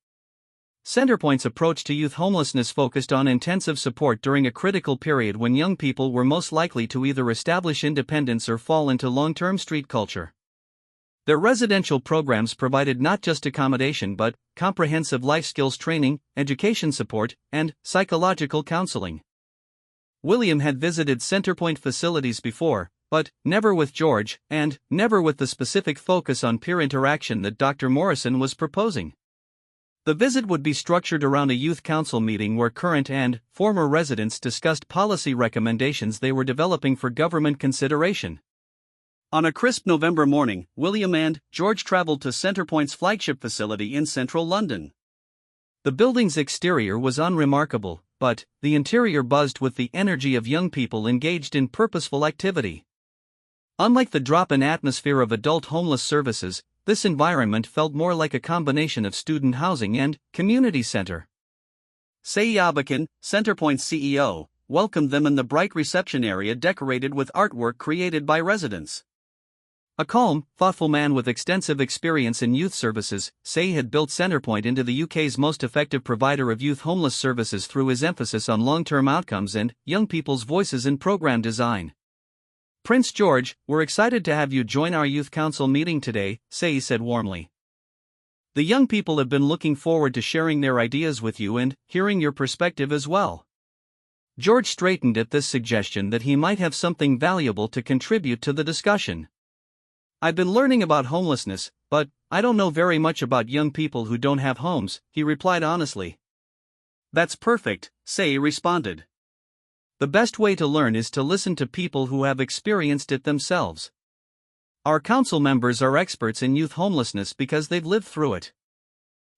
Centrepoint's approach to youth homelessness focused on intensive support during a critical period when young people were most likely to either establish independence or fall into long-term street culture. Their residential programs provided not just accommodation but comprehensive life skills training, education support, and psychological counseling. William had visited Centrepoint facilities before, but never with George, and never with the specific focus on peer interaction that Dr. Morrison was proposing. The visit would be structured around a youth council meeting where current and former residents discussed policy recommendations they were developing for government consideration. On a crisp November morning, William and George traveled to Centrepoint's flagship facility in central London. The building's exterior was unremarkable, but the interior buzzed with the energy of young people engaged in purposeful activity. Unlike the drop-in atmosphere of adult homeless services, this environment felt more like a combination of student housing and community center. Say Yabakin, Centrepoint's CEO, welcomed them in the bright reception area decorated with artwork created by residents. A calm, thoughtful man with extensive experience in youth services, Say had built Centrepoint into the UK's most effective provider of youth homeless services through his emphasis on long-term outcomes and young people's voices in program design. "Prince George, we're excited to have you join our youth council meeting today," Say said warmly. "The young people have been looking forward to sharing their ideas with you and hearing your perspective as well." George straightened at this suggestion that he might have something valuable to contribute to the discussion. "I've been learning about homelessness, but I don't know very much about young people who don't have homes," he replied honestly. "That's perfect," Say responded. "The best way to learn is to listen to people who have experienced it themselves. Our council members are experts in youth homelessness because they've lived through it."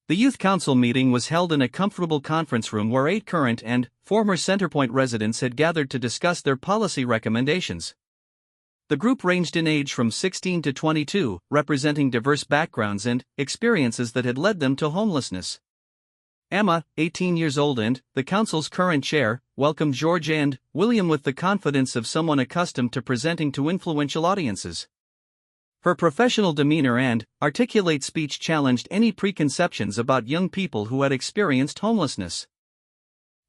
The youth council meeting was held in a comfortable conference room where 8 current and former Centrepoint residents had gathered to discuss their policy recommendations. The group ranged in age from 16 to 22, representing diverse backgrounds and experiences that had led them to homelessness. Emma, 18 years old and the council's current chair, welcomed George and William with the confidence of someone accustomed to presenting to influential audiences. Her professional demeanor and articulate speech challenged any preconceptions about young people who had experienced homelessness.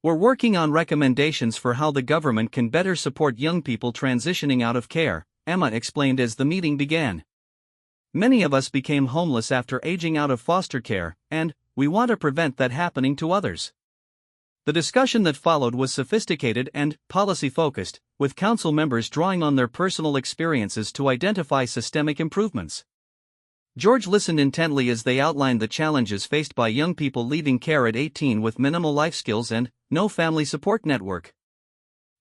"We're working on recommendations for how the government can better support young people transitioning out of care," Emma explained as the meeting began. "Many of us became homeless after aging out of foster care, and we want to prevent that happening to others." The discussion that followed was sophisticated and policy-focused, with council members drawing on their personal experiences to identify systemic improvements. George listened intently as they outlined the challenges faced by young people leaving care at 18 with minimal life skills and no family support network.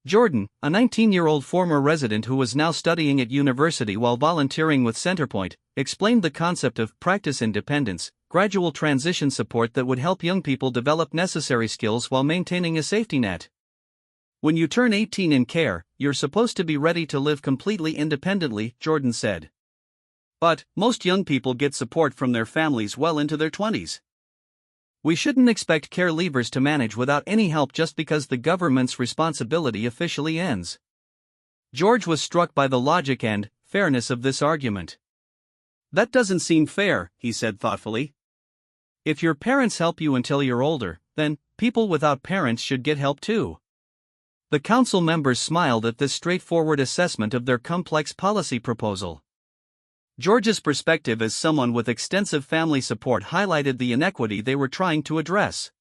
Jordan, a 19-year-old former resident who was now studying at university while volunteering with Centrepoint, explained the concept of practice independence, gradual transition support that would help young people develop necessary skills while maintaining a safety net. "When you turn 18 in care, you're supposed to be ready to live completely independently," Jordan said. "But most young people get support from their families well into their 20s. We shouldn't expect care leavers to manage without any help just because the government's responsibility officially ends. George was struck by the logic and fairness of this argument. That doesn't seem fair, he said thoughtfully. If your parents help you until you're older, then people without parents should get help too. The council members smiled at this straightforward assessment of their complex policy proposal. George's perspective as someone with extensive family support highlighted the inequity they were trying to address.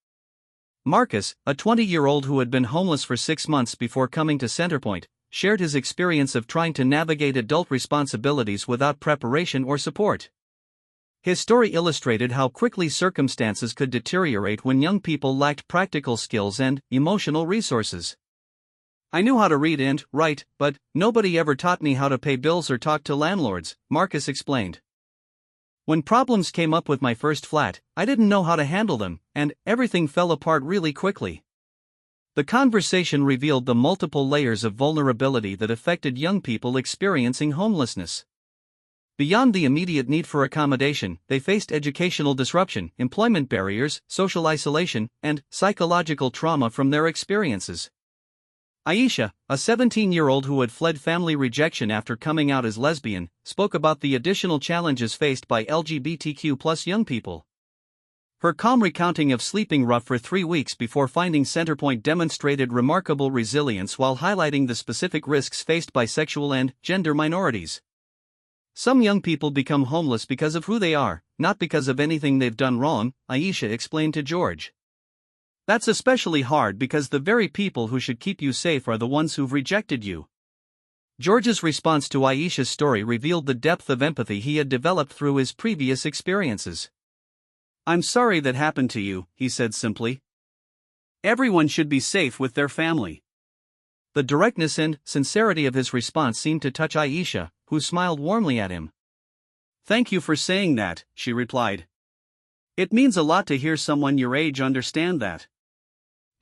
Marcus, a 20-year-old who had been homeless for 6 months before coming to Centerpoint, shared his experience of trying to navigate adult responsibilities without preparation or support. His story illustrated how quickly circumstances could deteriorate when young people lacked practical skills and emotional resources. I knew how to read and write, but nobody ever taught me how to pay bills or talk to landlords, Marcus explained. When problems came up with my first flat, I didn't know how to handle them, and everything fell apart really quickly. The conversation revealed the multiple layers of vulnerability that affected young people experiencing homelessness. Beyond the immediate need for accommodation, they faced educational disruption, employment barriers, social isolation, and psychological trauma from their experiences. Aisha, a 17-year-old who had fled family rejection after coming out as lesbian, spoke about the additional challenges faced by LGBTQ+ young people. Her calm recounting of sleeping rough for 3 weeks before finding Centerpoint demonstrated remarkable resilience while highlighting the specific risks faced by sexual and gender minorities. Some young people become homeless because of who they are, not because of anything they've done wrong, Aisha explained to George. That's especially hard because the very people who should keep you safe are the ones who've rejected you. George's response to Aisha's story revealed the depth of empathy he had developed through his previous experiences. I'm sorry that happened to you, he said simply. Everyone should be safe with their family. The directness and sincerity of his response seemed to touch Aisha, who smiled warmly at him. Thank you for saying that, she replied. It means a lot to hear someone your age understand that.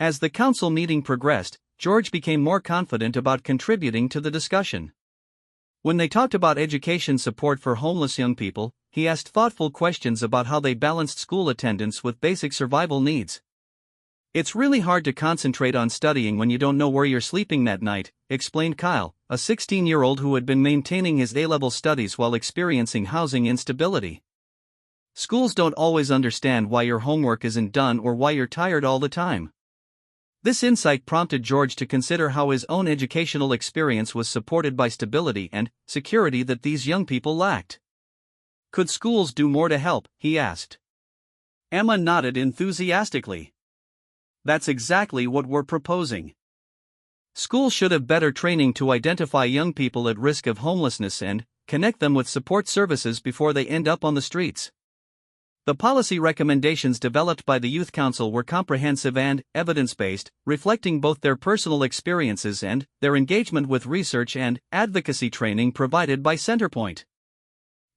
As the council meeting progressed, George became more confident about contributing to the discussion. When they talked about education support for homeless young people, he asked thoughtful questions about how they balanced school attendance with basic survival needs. It's really hard to concentrate on studying when you don't know where you're sleeping that night, explained Kyle, a 16-year-old who had been maintaining his A-level studies while experiencing housing instability. Schools don't always understand why your homework isn't done or why you're tired all the time. This insight prompted George to consider how his own educational experience was supported by stability and security that these young people lacked. Could schools do more to help, he asked. Emma nodded enthusiastically. That's exactly what we're proposing. Schools should have better training to identify young people at risk of homelessness and connect them with support services before they end up on the streets. The policy recommendations developed by the Youth Council were comprehensive and evidence-based, reflecting both their personal experiences and their engagement with research and advocacy training provided by Centerpoint.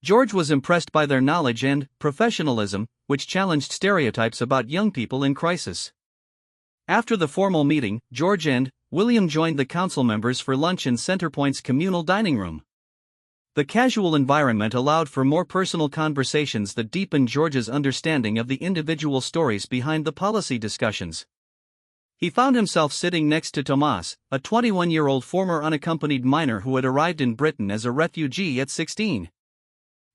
George was impressed by their knowledge and professionalism, which challenged stereotypes about young people in crisis. After the formal meeting, George and William joined the council members for lunch in Centerpoint's communal dining room. The casual environment allowed for more personal conversations that deepened George's understanding of the individual stories behind the policy discussions. He found himself sitting next to Tomas, a 21-year-old former unaccompanied minor who had arrived in Britain as a refugee at 16.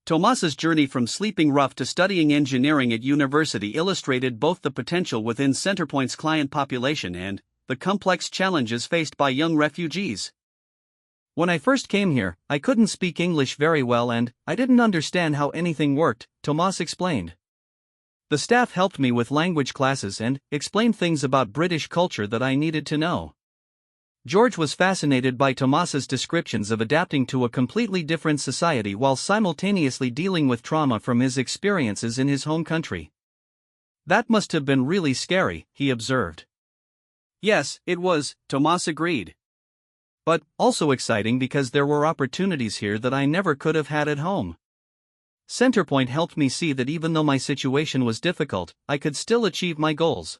Tomas's journey from sleeping rough to studying engineering at university illustrated both the potential within Centerpoint's client population and the complex challenges faced by young refugees. When I first came here, I couldn't speak English very well and I didn't understand how anything worked, Tomas explained. The staff helped me with language classes and explained things about British culture that I needed to know. George was fascinated by Tomas's descriptions of adapting to a completely different society while simultaneously dealing with trauma from his experiences in his home country. That must have been really scary, he observed. Yes, it was, Tomas agreed. But also exciting because there were opportunities here that I never could have had at home. Centerpoint helped me see that even though my situation was difficult, I could still achieve my goals.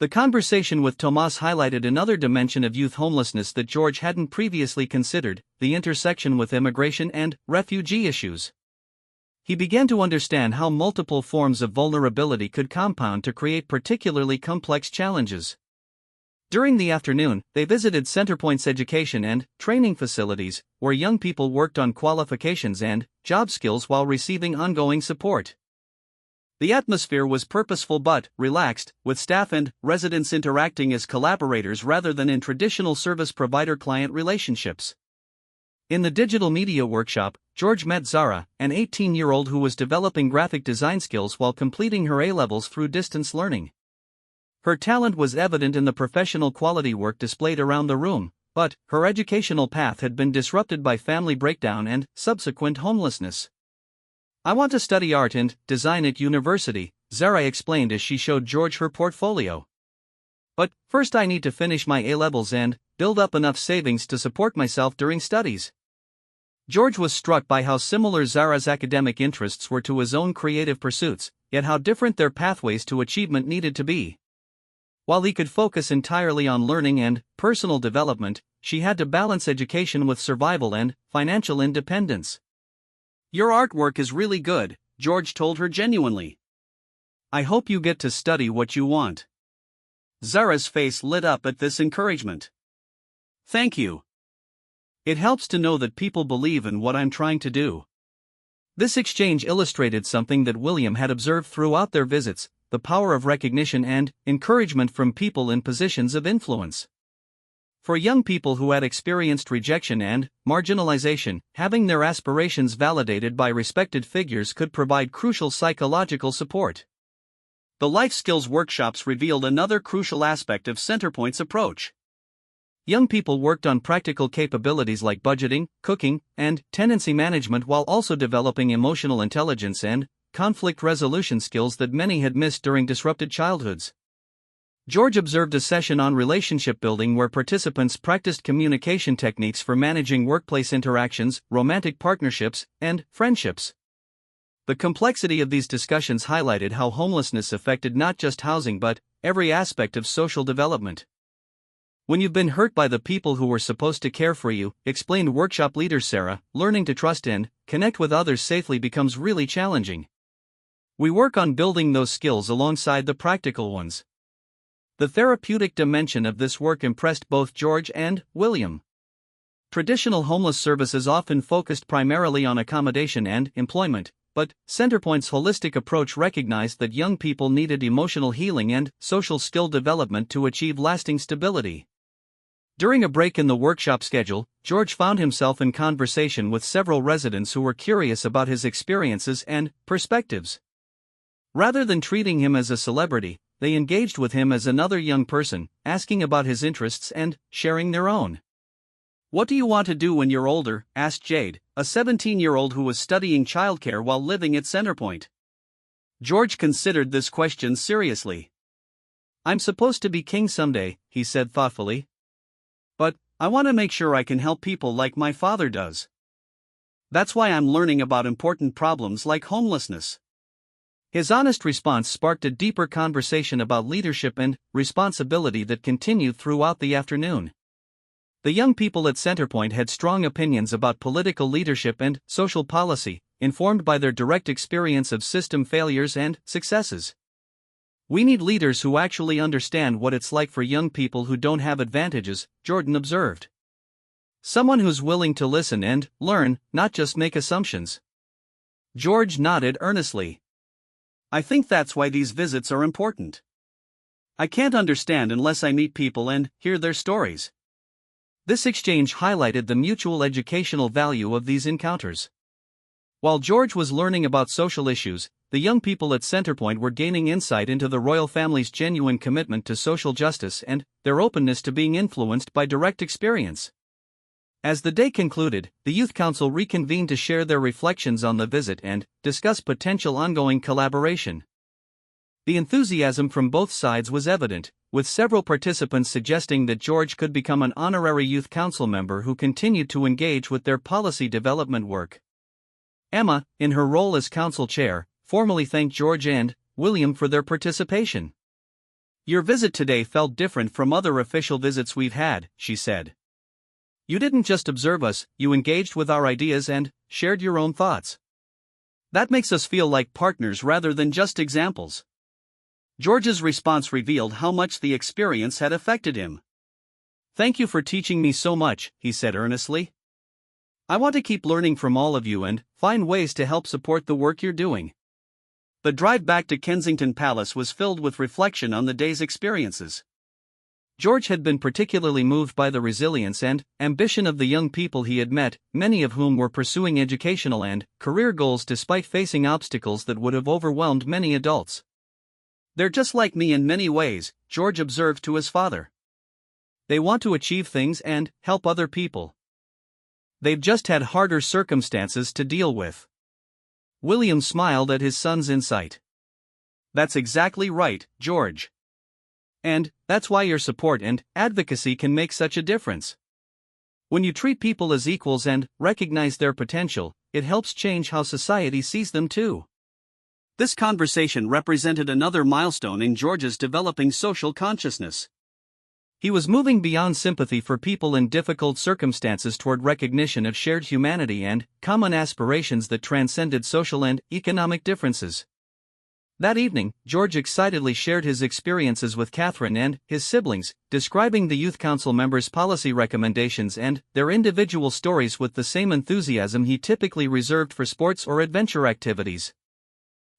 The conversation with Tomas highlighted another dimension of youth homelessness that George hadn't previously considered, the intersection with immigration and refugee issues. He began to understand how multiple forms of vulnerability could compound to create particularly complex challenges. During the afternoon, they visited Centerpoint's education and training facilities, where young people worked on qualifications and job skills while receiving ongoing support. The atmosphere was purposeful but relaxed, with staff and residents interacting as collaborators rather than in traditional service provider-client relationships. In the digital media workshop, George met Zara, an 18-year-old who was developing graphic design skills while completing her A-levels through distance learning. Her talent was evident in the professional quality work displayed around the room, but her educational path had been disrupted by family breakdown and subsequent homelessness. "I want to study art and design at university," Zara explained as she showed George her portfolio. "But first I need to finish my A-levels and build up enough savings to support myself during studies." George was struck by how similar Zara's academic interests were to his own creative pursuits, yet how different their pathways to achievement needed to be. While he could focus entirely on learning and personal development, she had to balance education with survival and financial independence. "Your artwork is really good," George told her genuinely. "I hope you get to study what you want." Zara's face lit up at this encouragement. "Thank you. It helps to know that people believe in what I'm trying to do." This exchange illustrated something that William had observed throughout their visits: the power of recognition and encouragement from people in positions of influence. For young people who had experienced rejection and marginalization, having their aspirations validated by respected figures could provide crucial psychological support. The life skills workshops revealed another crucial aspect of Centerpoint's approach. Young people worked on practical capabilities like budgeting, cooking, and tenancy management while also developing emotional intelligence and conflict resolution skills that many had missed during disrupted childhoods. George observed a session on relationship building where participants practiced communication techniques for managing workplace interactions, romantic partnerships, and friendships. The complexity of these discussions highlighted how homelessness affected not just housing but every aspect of social development. "When you've been hurt by the people who were supposed to care for you," explained workshop leader Sarah, "learning to trust and connect with others safely becomes really challenging. We work on building those skills alongside the practical ones." The therapeutic dimension of this work impressed both George and William. Traditional homeless services often focused primarily on accommodation and employment, but Centerpoint's holistic approach recognized that young people needed emotional healing and social skill development to achieve lasting stability. During a break in the workshop schedule, George found himself in conversation with several residents who were curious about his experiences and perspectives. Rather than treating him as a celebrity, they engaged with him as another young person, asking about his interests and sharing their own. "What do you want to do when you're older?" asked Jade, a 17-year-old who was studying childcare while living at Centerpoint. George considered this question seriously. "I'm supposed to be king someday," he said thoughtfully. "But I want to make sure I can help people like my father does. That's why I'm learning about important problems like homelessness." His honest response sparked a deeper conversation about leadership and responsibility that continued throughout the afternoon. The young people at Centerpoint had strong opinions about political leadership and social policy, informed by their direct experience of system failures and successes. "We need leaders who actually understand what it's like for young people who don't have advantages," Jordan observed. "Someone who's willing to listen and learn, not just make assumptions." George nodded earnestly. "I think that's why these visits are important. I can't understand unless I meet people and hear their stories." This exchange highlighted the mutual educational value of these encounters. While George was learning about social issues, the young people at Centerpoint were gaining insight into the royal family's genuine commitment to social justice and their openness to being influenced by direct experience. As the day concluded, the Youth Council reconvened to share their reflections on the visit and discuss potential ongoing collaboration. The enthusiasm from both sides was evident, with several participants suggesting that George could become an honorary Youth Council member who continued to engage with their policy development work. Emma, in her role as council chair, formally thanked George and William for their participation. "Your visit today felt different from other official visits we've had," she said. "You didn't just observe us, you engaged with our ideas and shared your own thoughts." That makes us feel like partners rather than just examples. George's response revealed how much the experience had affected him. "Thank you for teaching me so much," he said earnestly. "I want to keep learning from all of you and find ways to help support the work you're doing." The drive back to Kensington Palace was filled with reflection on the day's experiences. George had been particularly moved by the resilience and ambition of the young people he had met, many of whom were pursuing educational and career goals despite facing obstacles that would have overwhelmed many adults. "They're just like me in many ways," George observed to his father. "They want to achieve things and help other people. They've just had harder circumstances to deal with." William smiled at his son's insight. "That's exactly right, George. And that's why your support and advocacy can make such a difference. When you treat people as equals and recognize their potential, it helps change how society sees them too." This conversation represented another milestone in George's developing social consciousness. He was moving beyond sympathy for people in difficult circumstances toward recognition of shared humanity and common aspirations that transcended social and economic differences. That evening, George excitedly shared his experiences with Catherine and his siblings, describing the Youth Council members' policy recommendations and their individual stories with the same enthusiasm he typically reserved for sports or adventure activities.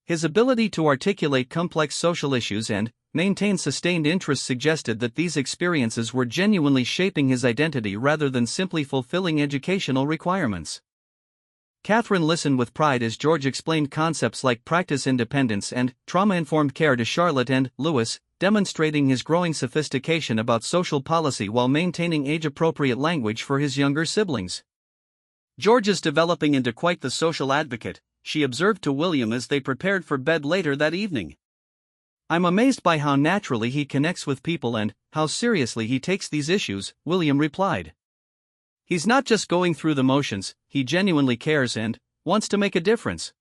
His ability to articulate complex social issues and maintain sustained interest suggested that these experiences were genuinely shaping his identity rather than simply fulfilling educational requirements. Catherine listened with pride as George explained concepts like practice independence and trauma-informed care to Charlotte and Louis, demonstrating his growing sophistication about social policy while maintaining age-appropriate language for his younger siblings. "George is developing into quite the social advocate," she observed to William as they prepared for bed later that evening. "I'm amazed by how naturally he connects with people and how seriously he takes these issues," William replied. "He's not just going through the motions, he genuinely cares and wants to make a difference."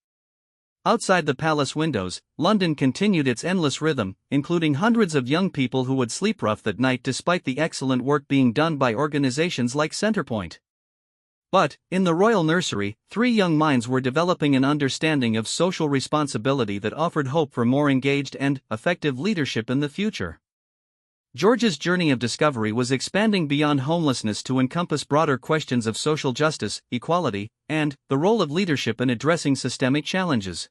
Outside the palace windows, London continued its endless rhythm, including hundreds of young people who would sleep rough that night despite the excellent work being done by organizations like Centrepoint. But, in the royal nursery, 3 young minds were developing an understanding of social responsibility that offered hope for more engaged and effective leadership in the future. George's journey of discovery was expanding beyond homelessness to encompass broader questions of social justice, equality, and the role of leadership in addressing systemic challenges.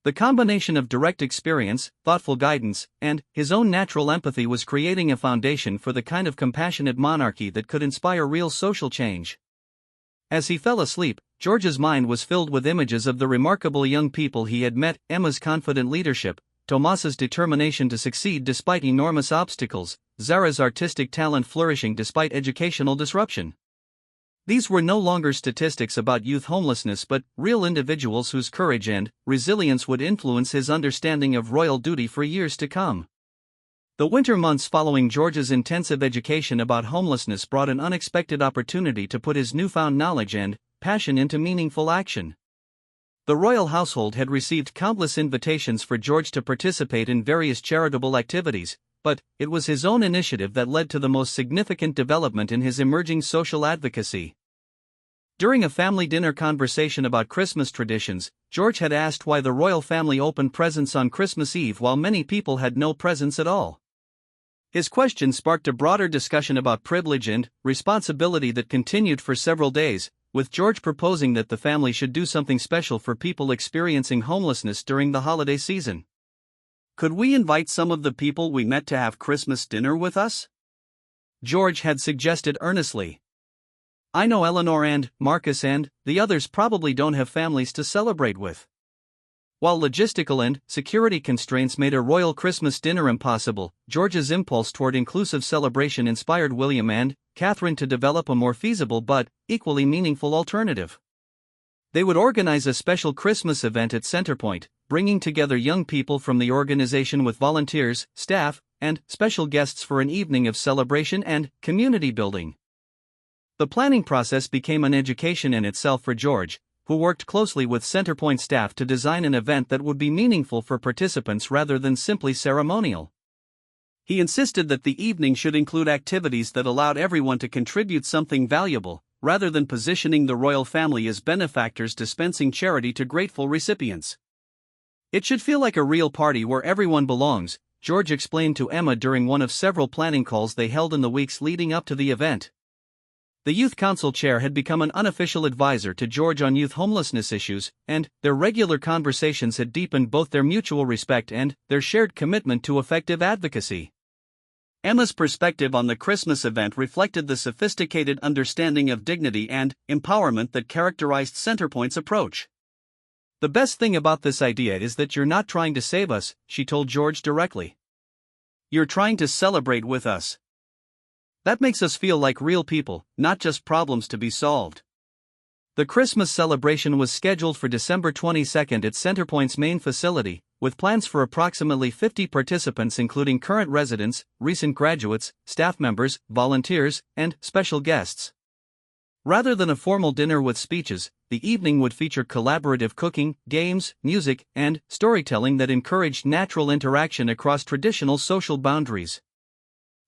The combination of direct experience, thoughtful guidance, and his own natural empathy was creating a foundation for the kind of compassionate monarchy that could inspire real social change. As he fell asleep, George's mind was filled with images of the remarkable young people he had met, Emma's confident leadership, Tomas's determination to succeed despite enormous obstacles, Zara's artistic talent flourishing despite educational disruption. These were no longer statistics about youth homelessness but real individuals whose courage and resilience would influence his understanding of royal duty for years to come. The winter months following George's intensive education about homelessness brought an unexpected opportunity to put his newfound knowledge and passion into meaningful action. The royal household had received countless invitations for George to participate in various charitable activities, but it was his own initiative that led to the most significant development in his emerging social advocacy. During a family dinner conversation about Christmas traditions, George had asked why the royal family opened presents on Christmas Eve while many people had no presents at all. His question sparked a broader discussion about privilege and responsibility that continued for several days, with George proposing that the family should do something special for people experiencing homelessness during the holiday season. "Could we invite some of the people we met to have Christmas dinner with us?" George had suggested earnestly. "I know Eleanor and Marcus and the others probably don't have families to celebrate with." While logistical and security constraints made a royal Christmas dinner impossible, George's impulse toward inclusive celebration inspired William and Catherine to develop a more feasible but equally meaningful alternative. They would organize a special Christmas event at Centrepoint, bringing together young people from the organization with volunteers, staff, and special guests for an evening of celebration and community building. The planning process became an education in itself for George, who worked closely with Centrepoint staff to design an event that would be meaningful for participants rather than simply ceremonial. He insisted that the evening should include activities that allowed everyone to contribute something valuable, rather than positioning the royal family as benefactors dispensing charity to grateful recipients. It should feel like a real party where everyone belongs, George explained to Emma during one of several planning calls they held in the weeks leading up to the event. The youth council chair had become an unofficial advisor to George on youth homelessness issues, and their regular conversations had deepened both their mutual respect and their shared commitment to effective advocacy. Emma's perspective on the Christmas event reflected the sophisticated understanding of dignity and empowerment that characterized Centerpoint's approach. "The best thing about this idea is that you're not trying to save us," she told George directly. "You're trying to celebrate with us. That makes us feel like real people, not just problems to be solved." The Christmas celebration was scheduled for December 22 at Centerpoint's main facility, with plans for approximately 50 participants including current residents, recent graduates, staff members, volunteers, and special guests. Rather than a formal dinner with speeches, the evening would feature collaborative cooking, games, music, and storytelling that encouraged natural interaction across traditional social boundaries.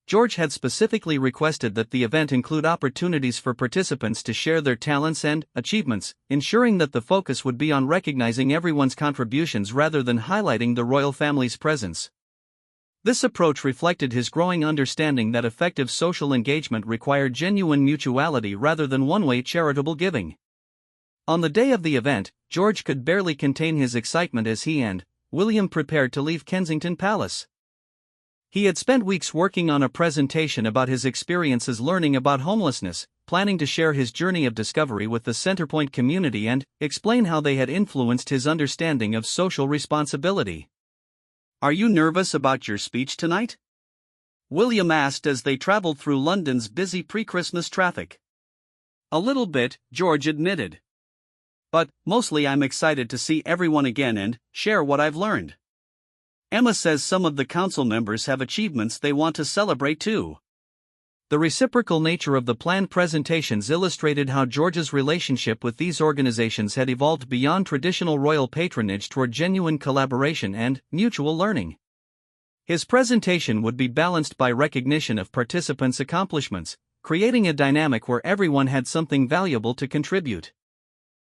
George had specifically requested that the event include opportunities for participants to share their talents and achievements, ensuring that the focus would be on recognizing everyone's contributions rather than highlighting the royal family's presence. This approach reflected his growing understanding that effective social engagement required genuine mutuality rather than one-way charitable giving. On the day of the event, George could barely contain his excitement as he and William prepared to leave Kensington Palace. He had spent weeks working on a presentation about his experiences learning about homelessness, planning to share his journey of discovery with the Centerpoint community and explain how they had influenced his understanding of social responsibility. "Are you nervous about your speech tonight?" William asked as they traveled through London's busy pre-Christmas traffic. "A little bit," George admitted. "But mostly I'm excited to see everyone again and share what I've learned." Emma says some of the council members have achievements they want to celebrate too. The reciprocal nature of the planned presentations illustrated how George's relationship with these organizations had evolved beyond traditional royal patronage toward genuine collaboration and mutual learning. His presentation would be balanced by recognition of participants' accomplishments, creating a dynamic where everyone had something valuable to contribute.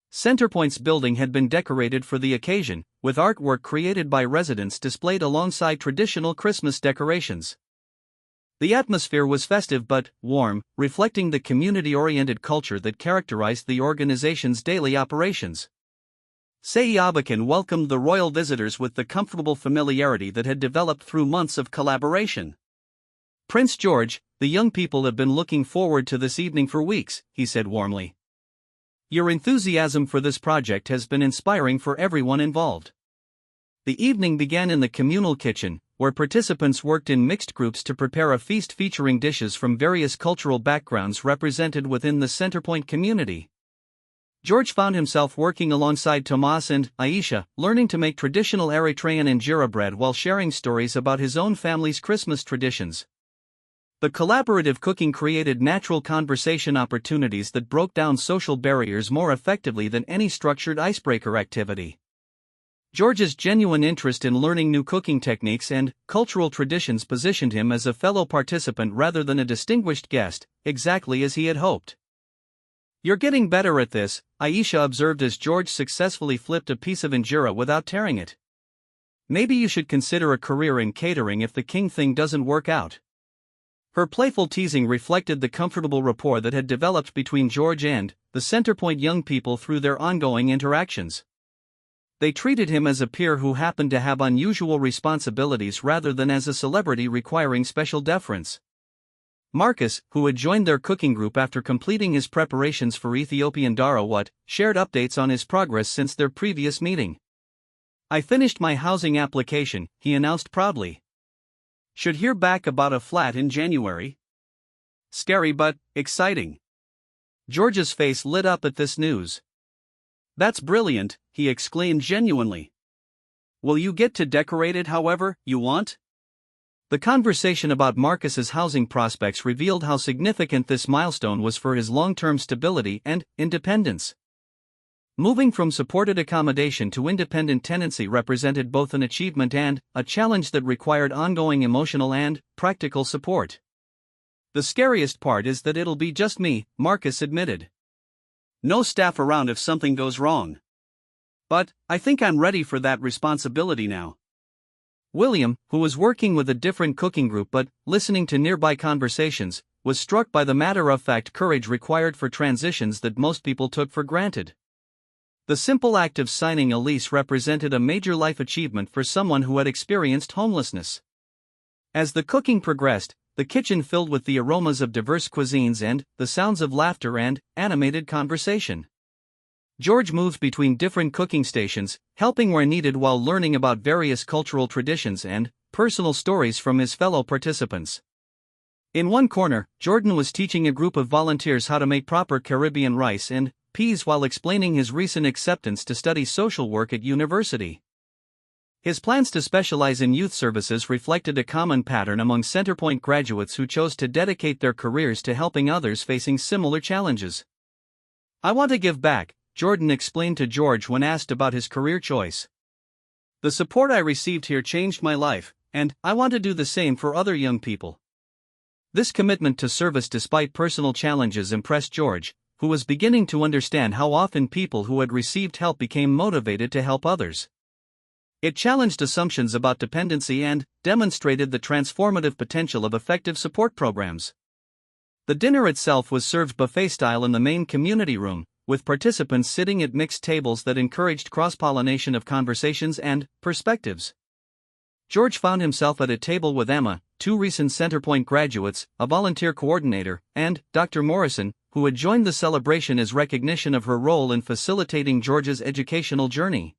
Centerpoint's building had been decorated for the occasion, with artwork created by residents displayed alongside traditional Christmas decorations. The atmosphere was festive but warm, reflecting the community-oriented culture that characterized the organization's daily operations. Sayabakan welcomed the royal visitors with the comfortable familiarity that had developed through months of collaboration. "Prince George, the young people have been looking forward to this evening for weeks," he said warmly. "Your enthusiasm for this project has been inspiring for everyone involved." The evening began in the communal kitchen, where participants worked in mixed groups to prepare a feast featuring dishes from various cultural backgrounds represented within the Centerpoint community. George found himself working alongside Tomas and Aisha, learning to make traditional Eritrean injera bread while sharing stories about his own family's Christmas traditions. The collaborative cooking created natural conversation opportunities that broke down social barriers more effectively than any structured icebreaker activity. George's genuine interest in learning new cooking techniques and cultural traditions positioned him as a fellow participant rather than a distinguished guest, exactly as he had hoped. "You're getting better at this," Aisha observed as George successfully flipped a piece of injera without tearing it. "Maybe you should consider a career in catering if the king thing doesn't work out." Her playful teasing reflected the comfortable rapport that had developed between George and the Centerpoint young people through their ongoing interactions. They treated him as a peer who happened to have unusual responsibilities rather than as a celebrity requiring special deference. Marcus, who had joined their cooking group after completing his preparations for Ethiopian Darawat, shared updates on his progress since their previous meeting. "I finished my housing application," he announced proudly. "Should hear back about a flat in January." Scary but exciting. George's face lit up at this news. "That's brilliant," he exclaimed genuinely. "Will you get to decorate it however you want?" The conversation about Marcus's housing prospects revealed how significant this milestone was for his long-term stability and independence. Moving from supported accommodation to independent tenancy represented both an achievement and a challenge that required ongoing emotional and practical support. The scariest part is that it'll be just me, Marcus admitted. No staff around if something goes wrong. But I think I'm ready for that responsibility now. William, who was working with a different cooking group but listening to nearby conversations, was struck by the matter-of-fact courage required for transitions that most people took for granted. The simple act of signing a lease represented a major life achievement for someone who had experienced homelessness. As the cooking progressed, the kitchen filled with the aromas of diverse cuisines and the sounds of laughter and animated conversation. George moved between different cooking stations, helping where needed while learning about various cultural traditions and personal stories from his fellow participants. In one corner, Jordan was teaching a group of volunteers how to make proper Caribbean rice and peas while explaining his recent acceptance to study social work at university. His plans to specialize in youth services reflected a common pattern among Centerpoint graduates who chose to dedicate their careers to helping others facing similar challenges. I want to give back, Jordan explained to George when asked about his career choice. The support I received here changed my life, and I want to do the same for other young people. This commitment to service despite personal challenges impressed George, who was beginning to understand how often people who had received help became motivated to help others. It challenged assumptions about dependency and demonstrated the transformative potential of effective support programs. The dinner itself was served buffet-style in the main community room, with participants sitting at mixed tables that encouraged cross-pollination of conversations and perspectives. George found himself at a table with Emma, two recent Centerpoint graduates, a volunteer coordinator, and Dr. Morrison, who had joined the celebration as recognition of her role in facilitating George's educational journey.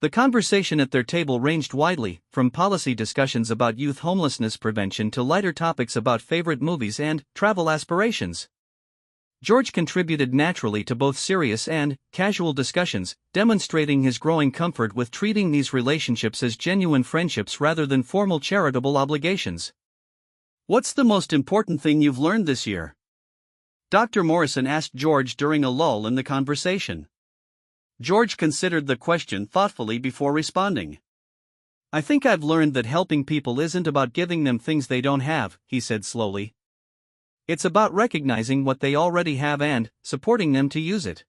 The conversation at their table ranged widely, from policy discussions about youth homelessness prevention to lighter topics about favorite movies and travel aspirations. George contributed naturally to both serious and casual discussions, demonstrating his growing comfort with treating these relationships as genuine friendships rather than formal charitable obligations. What's the most important thing you've learned this year? Dr. Morrison asked George during a lull in the conversation. George considered the question thoughtfully before responding. I think I've learned that helping people isn't about giving them things they don't have, he said slowly. It's about recognizing what they already have and supporting them to use it.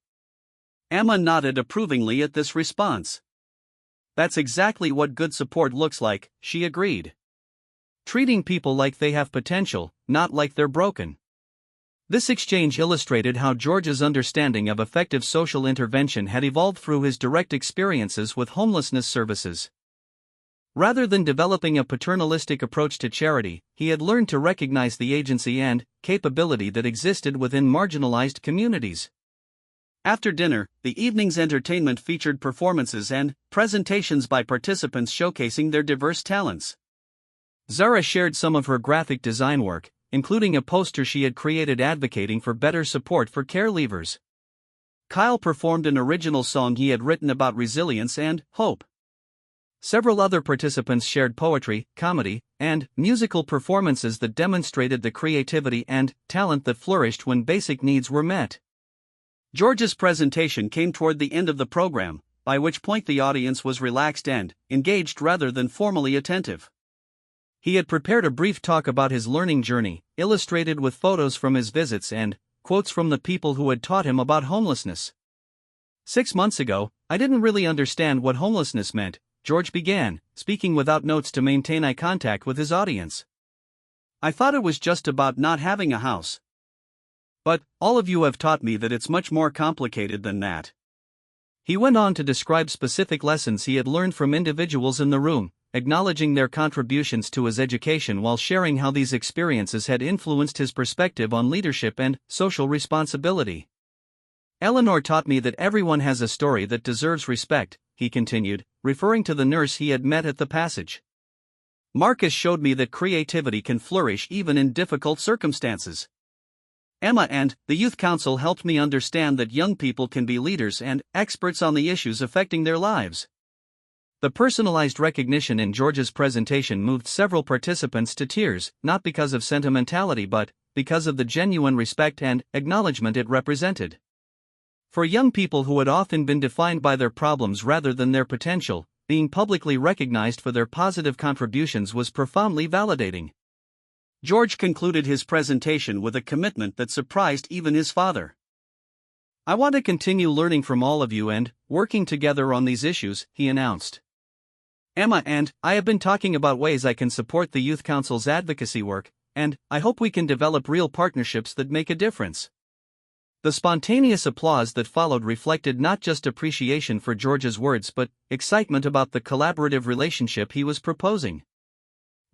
Emma nodded approvingly at this response. That's exactly what good support looks like, she agreed. Treating people like they have potential, not like they're broken. This exchange illustrated how George's understanding of effective social intervention had evolved through his direct experiences with homelessness services. Rather than developing a paternalistic approach to charity, he had learned to recognize the agency and capability that existed within marginalized communities. After dinner, the evening's entertainment featured performances and presentations by participants showcasing their diverse talents. Zara shared some of her graphic design work, including a poster she had created advocating for better support for care leavers. Kyle performed an original song he had written about resilience and hope. Several other participants shared poetry, comedy, and musical performances that demonstrated the creativity and talent that flourished when basic needs were met. George's presentation came toward the end of the program, by which point the audience was relaxed and engaged rather than formally attentive. He had prepared a brief talk about his learning journey, illustrated with photos from his visits and quotes from the people who had taught him about homelessness. 6 months ago, I didn't really understand what homelessness meant, George began, speaking without notes to maintain eye contact with his audience. I thought it was just about not having a house. But all of you have taught me that it's much more complicated than that. He went on to describe specific lessons he had learned from individuals in the room, acknowledging their contributions to his education while sharing how these experiences had influenced his perspective on leadership and social responsibility. Eleanor taught me that everyone has a story that deserves respect, he continued, referring to the nurse he had met at the passage. Marcus showed me that creativity can flourish even in difficult circumstances. Emma and the Youth Council helped me understand that young people can be leaders and experts on the issues affecting their lives. The personalized recognition in George's presentation moved several participants to tears, not because of sentimentality but because of the genuine respect and acknowledgement it represented. For young people who had often been defined by their problems rather than their potential, being publicly recognized for their positive contributions was profoundly validating. George concluded his presentation with a commitment that surprised even his father. "I want to continue learning from all of you and working together on these issues," he announced. "Emma and I have been talking about ways I can support the Youth Council's advocacy work, and I hope we can develop real partnerships that make a difference." The spontaneous applause that followed reflected not just appreciation for George's words but excitement about the collaborative relationship he was proposing.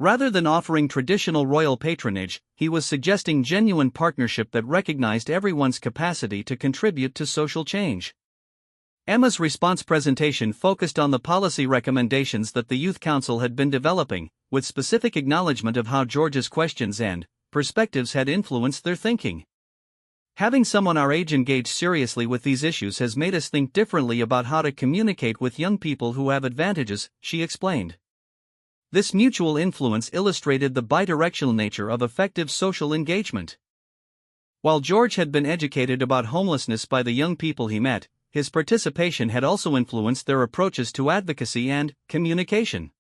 Rather than offering traditional royal patronage, he was suggesting genuine partnership that recognized everyone's capacity to contribute to social change. Emma's response presentation focused on the policy recommendations that the Youth Council had been developing, with specific acknowledgement of how George's questions and perspectives had influenced their thinking. "Having someone our age engage seriously with these issues has made us think differently about how to communicate with young people who have advantages," she explained. This mutual influence illustrated the bidirectional nature of effective social engagement. While George had been educated about homelessness by the young people he met, his participation had also influenced their approaches to advocacy and communication.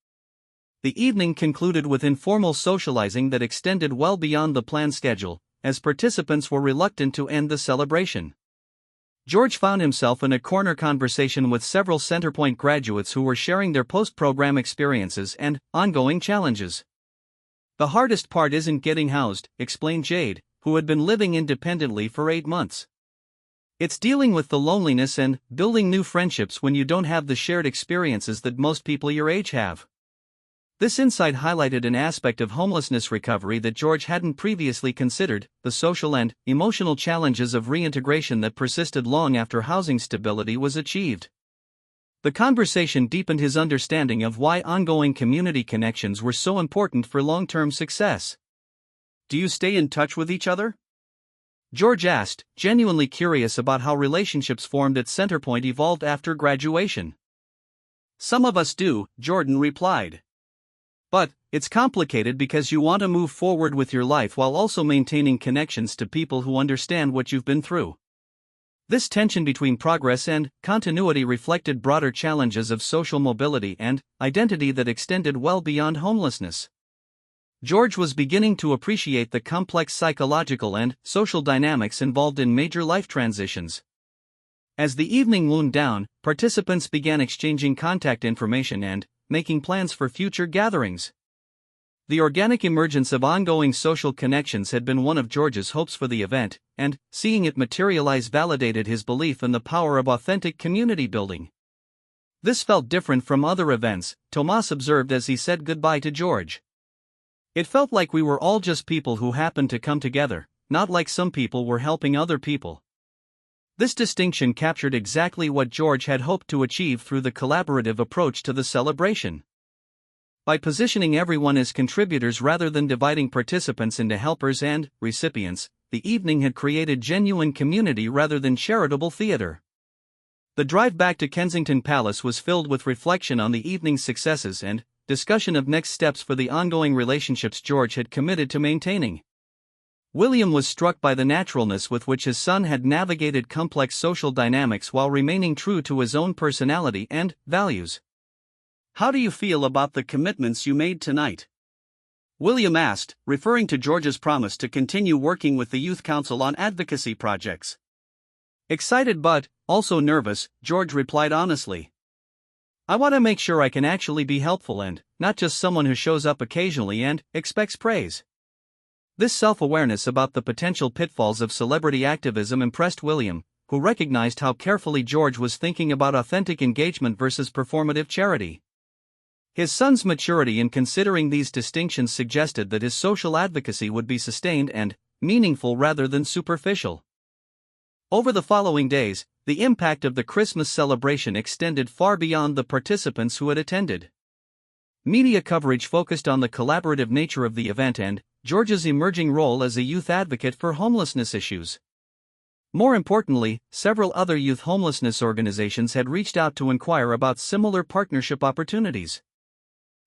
The evening concluded with informal socializing that extended well beyond the planned schedule, as participants were reluctant to end the celebration. George found himself in a corner conversation with several Centerpoint graduates who were sharing their post-program experiences and ongoing challenges. "The hardest part isn't getting housed," explained Jade, who had been living independently for 8 months. "It's dealing with the loneliness and building new friendships when you don't have the shared experiences that most people your age have." This insight highlighted an aspect of homelessness recovery that George hadn't previously considered: the social and emotional challenges of reintegration that persisted long after housing stability was achieved. The conversation deepened his understanding of why ongoing community connections were so important for long-term success. "Do you stay in touch with each other?" George asked, genuinely curious about how relationships formed at Centerpoint evolved after graduation. "Some of us do," Jordan replied. "But it's complicated because you want to move forward with your life while also maintaining connections to people who understand what you've been through." This tension between progress and continuity reflected broader challenges of social mobility and identity that extended well beyond homelessness. George was beginning to appreciate the complex psychological and social dynamics involved in major life transitions. As the evening wound down, participants began exchanging contact information and making plans for future gatherings. The organic emergence of ongoing social connections had been one of George's hopes for the event, and seeing it materialize validated his belief in the power of authentic community building. "This felt different from other events," Tomas observed as he said goodbye to George. "It felt like we were all just people who happened to come together, not like some people were helping other people." This distinction captured exactly what George had hoped to achieve through the collaborative approach to the celebration. By positioning everyone as contributors rather than dividing participants into helpers and recipients, the evening had created genuine community rather than charitable theater. The drive back to Kensington Palace was filled with reflection on the evening's successes and discussion of next steps for the ongoing relationships George had committed to maintaining. William was struck by the naturalness with which his son had navigated complex social dynamics while remaining true to his own personality and values. "How do you feel about the commitments you made tonight?" William asked, referring to George's promise to continue working with the Youth Council on advocacy projects. Excited but also nervous, George replied honestly. "I want to make sure I can actually be helpful and not just someone who shows up occasionally and expects praise." This self-awareness about the potential pitfalls of celebrity activism impressed William, who recognized how carefully George was thinking about authentic engagement versus performative charity. His son's maturity in considering these distinctions suggested that his social advocacy would be sustained and meaningful rather than superficial. Over the following days, the impact of the Christmas celebration extended far beyond the participants who had attended. Media coverage focused on the collaborative nature of the event and George's emerging role as a youth advocate for homelessness issues. More importantly, several other youth homelessness organizations had reached out to inquire about similar partnership opportunities.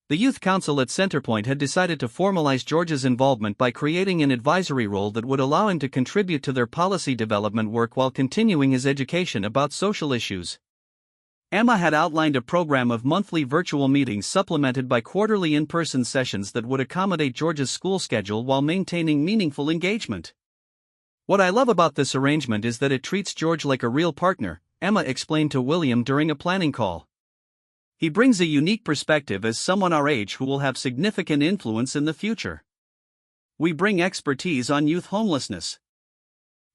The Youth Council at Centerpoint had decided to formalize George's involvement by creating an advisory role that would allow him to contribute to their policy development work while continuing his education about social issues. Emma had outlined a program of monthly virtual meetings supplemented by quarterly in-person sessions that would accommodate George's school schedule while maintaining meaningful engagement. "What I love about this arrangement is that it treats George like a real partner," Emma explained to William during a planning call. "He brings a unique perspective as someone our age who will have significant influence in the future. We bring expertise on youth homelessness.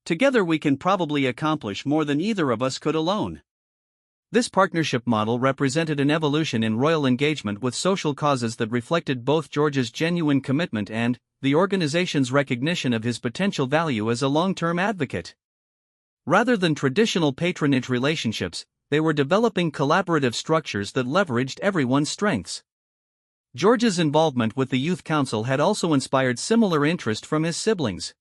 Together we can probably accomplish more than either of us could alone." This partnership model represented an evolution in royal engagement with social causes that reflected both George's genuine commitment and the organization's recognition of his potential value as a long-term advocate. Rather than traditional patronage relationships, they were developing collaborative structures that leveraged everyone's strengths. George's involvement with the Youth Council had also inspired similar interest from his siblings.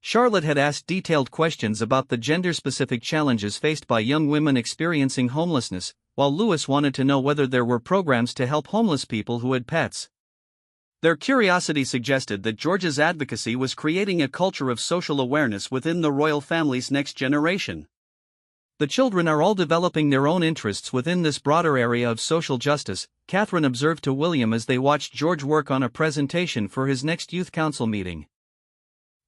Charlotte had asked detailed questions about the gender-specific challenges faced by young women experiencing homelessness, while Louis wanted to know whether there were programs to help homeless people who had pets. Their curiosity suggested that George's advocacy was creating a culture of social awareness within the royal family's next generation. "The children are all developing their own interests within this broader area of social justice," Catherine observed to William as they watched George work on a presentation for his next youth council meeting.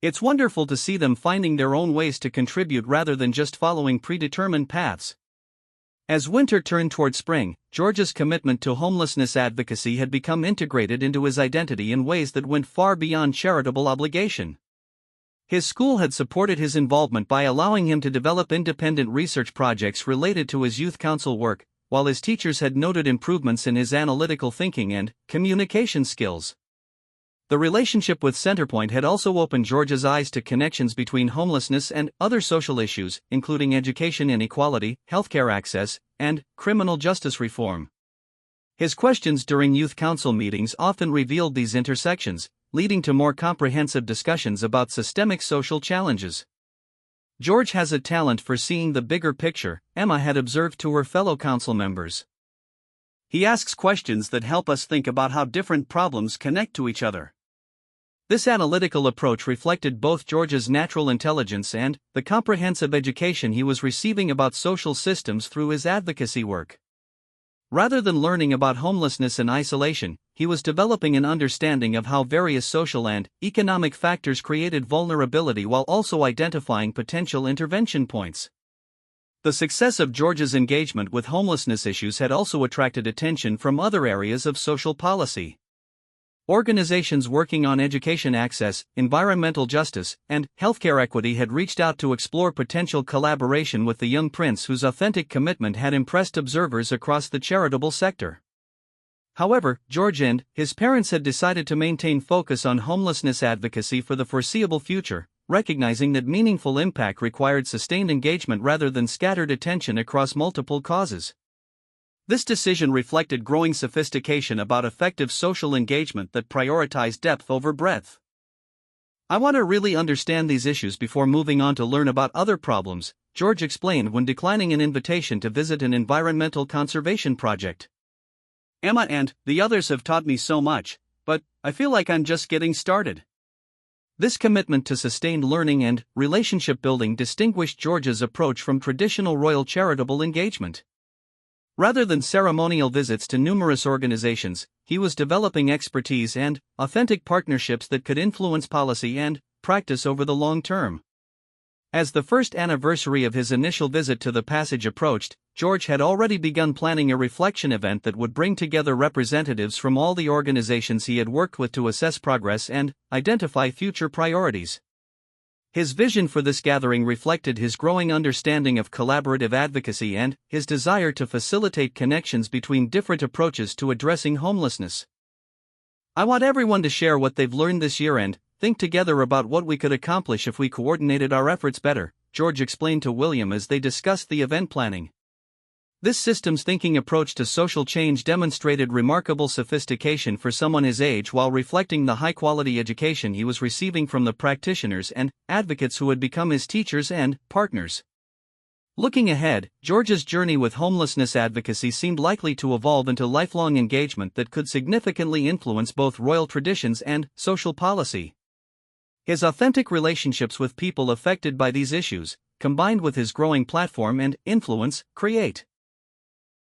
"It's wonderful to see them finding their own ways to contribute rather than just following predetermined paths." As winter turned toward spring, George's commitment to homelessness advocacy had become integrated into his identity in ways that went far beyond charitable obligation. His school had supported his involvement by allowing him to develop independent research projects related to his youth council work, while his teachers had noted improvements in his analytical thinking and communication skills. The relationship with Centerpoint had also opened George's eyes to connections between homelessness and other social issues, including education inequality, healthcare access, and criminal justice reform. His questions during youth council meetings often revealed these intersections, leading to more comprehensive discussions about systemic social challenges. "George has a talent for seeing the bigger picture," Emma had observed to her fellow council members. "He asks questions that help us think about how different problems connect to each other." This analytical approach reflected both George's natural intelligence and the comprehensive education he was receiving about social systems through his advocacy work. Rather than learning about homelessness in isolation, he was developing an understanding of how various social and economic factors created vulnerability while also identifying potential intervention points. The success of George's engagement with homelessness issues had also attracted attention from other areas of social policy. Organizations working on education access, environmental justice, and healthcare equity had reached out to explore potential collaboration with the young prince, whose authentic commitment had impressed observers across the charitable sector. However, George and his parents had decided to maintain focus on homelessness advocacy for the foreseeable future, recognizing that meaningful impact required sustained engagement rather than scattered attention across multiple causes. This decision reflected growing sophistication about effective social engagement that prioritized depth over breadth. "I want to really understand these issues before moving on to learn about other problems," George explained when declining an invitation to visit an environmental conservation project. "Emma and the others have taught me so much, but I feel like I'm just getting started." This commitment to sustained learning and relationship building distinguished George's approach from traditional royal charitable engagement. Rather than ceremonial visits to numerous organizations, he was developing expertise and authentic partnerships that could influence policy and practice over the long term. As the first anniversary of his initial visit to the Passage approached, George had already begun planning a reflection event that would bring together representatives from all the organizations he had worked with to assess progress and identify future priorities. His vision for this gathering reflected his growing understanding of collaborative advocacy and his desire to facilitate connections between different approaches to addressing homelessness. "I want everyone to share what they've learned this year and think together about what we could accomplish if we coordinated our efforts better," George explained to William as they discussed the event planning. This systems thinking approach to social change demonstrated remarkable sophistication for someone his age while reflecting the high-quality education he was receiving from the practitioners and advocates who had become his teachers and partners. Looking ahead, George's journey with homelessness advocacy seemed likely to evolve into lifelong engagement that could significantly influence both royal traditions and social policy. His authentic relationships with people affected by these issues, combined with his growing platform and influence, create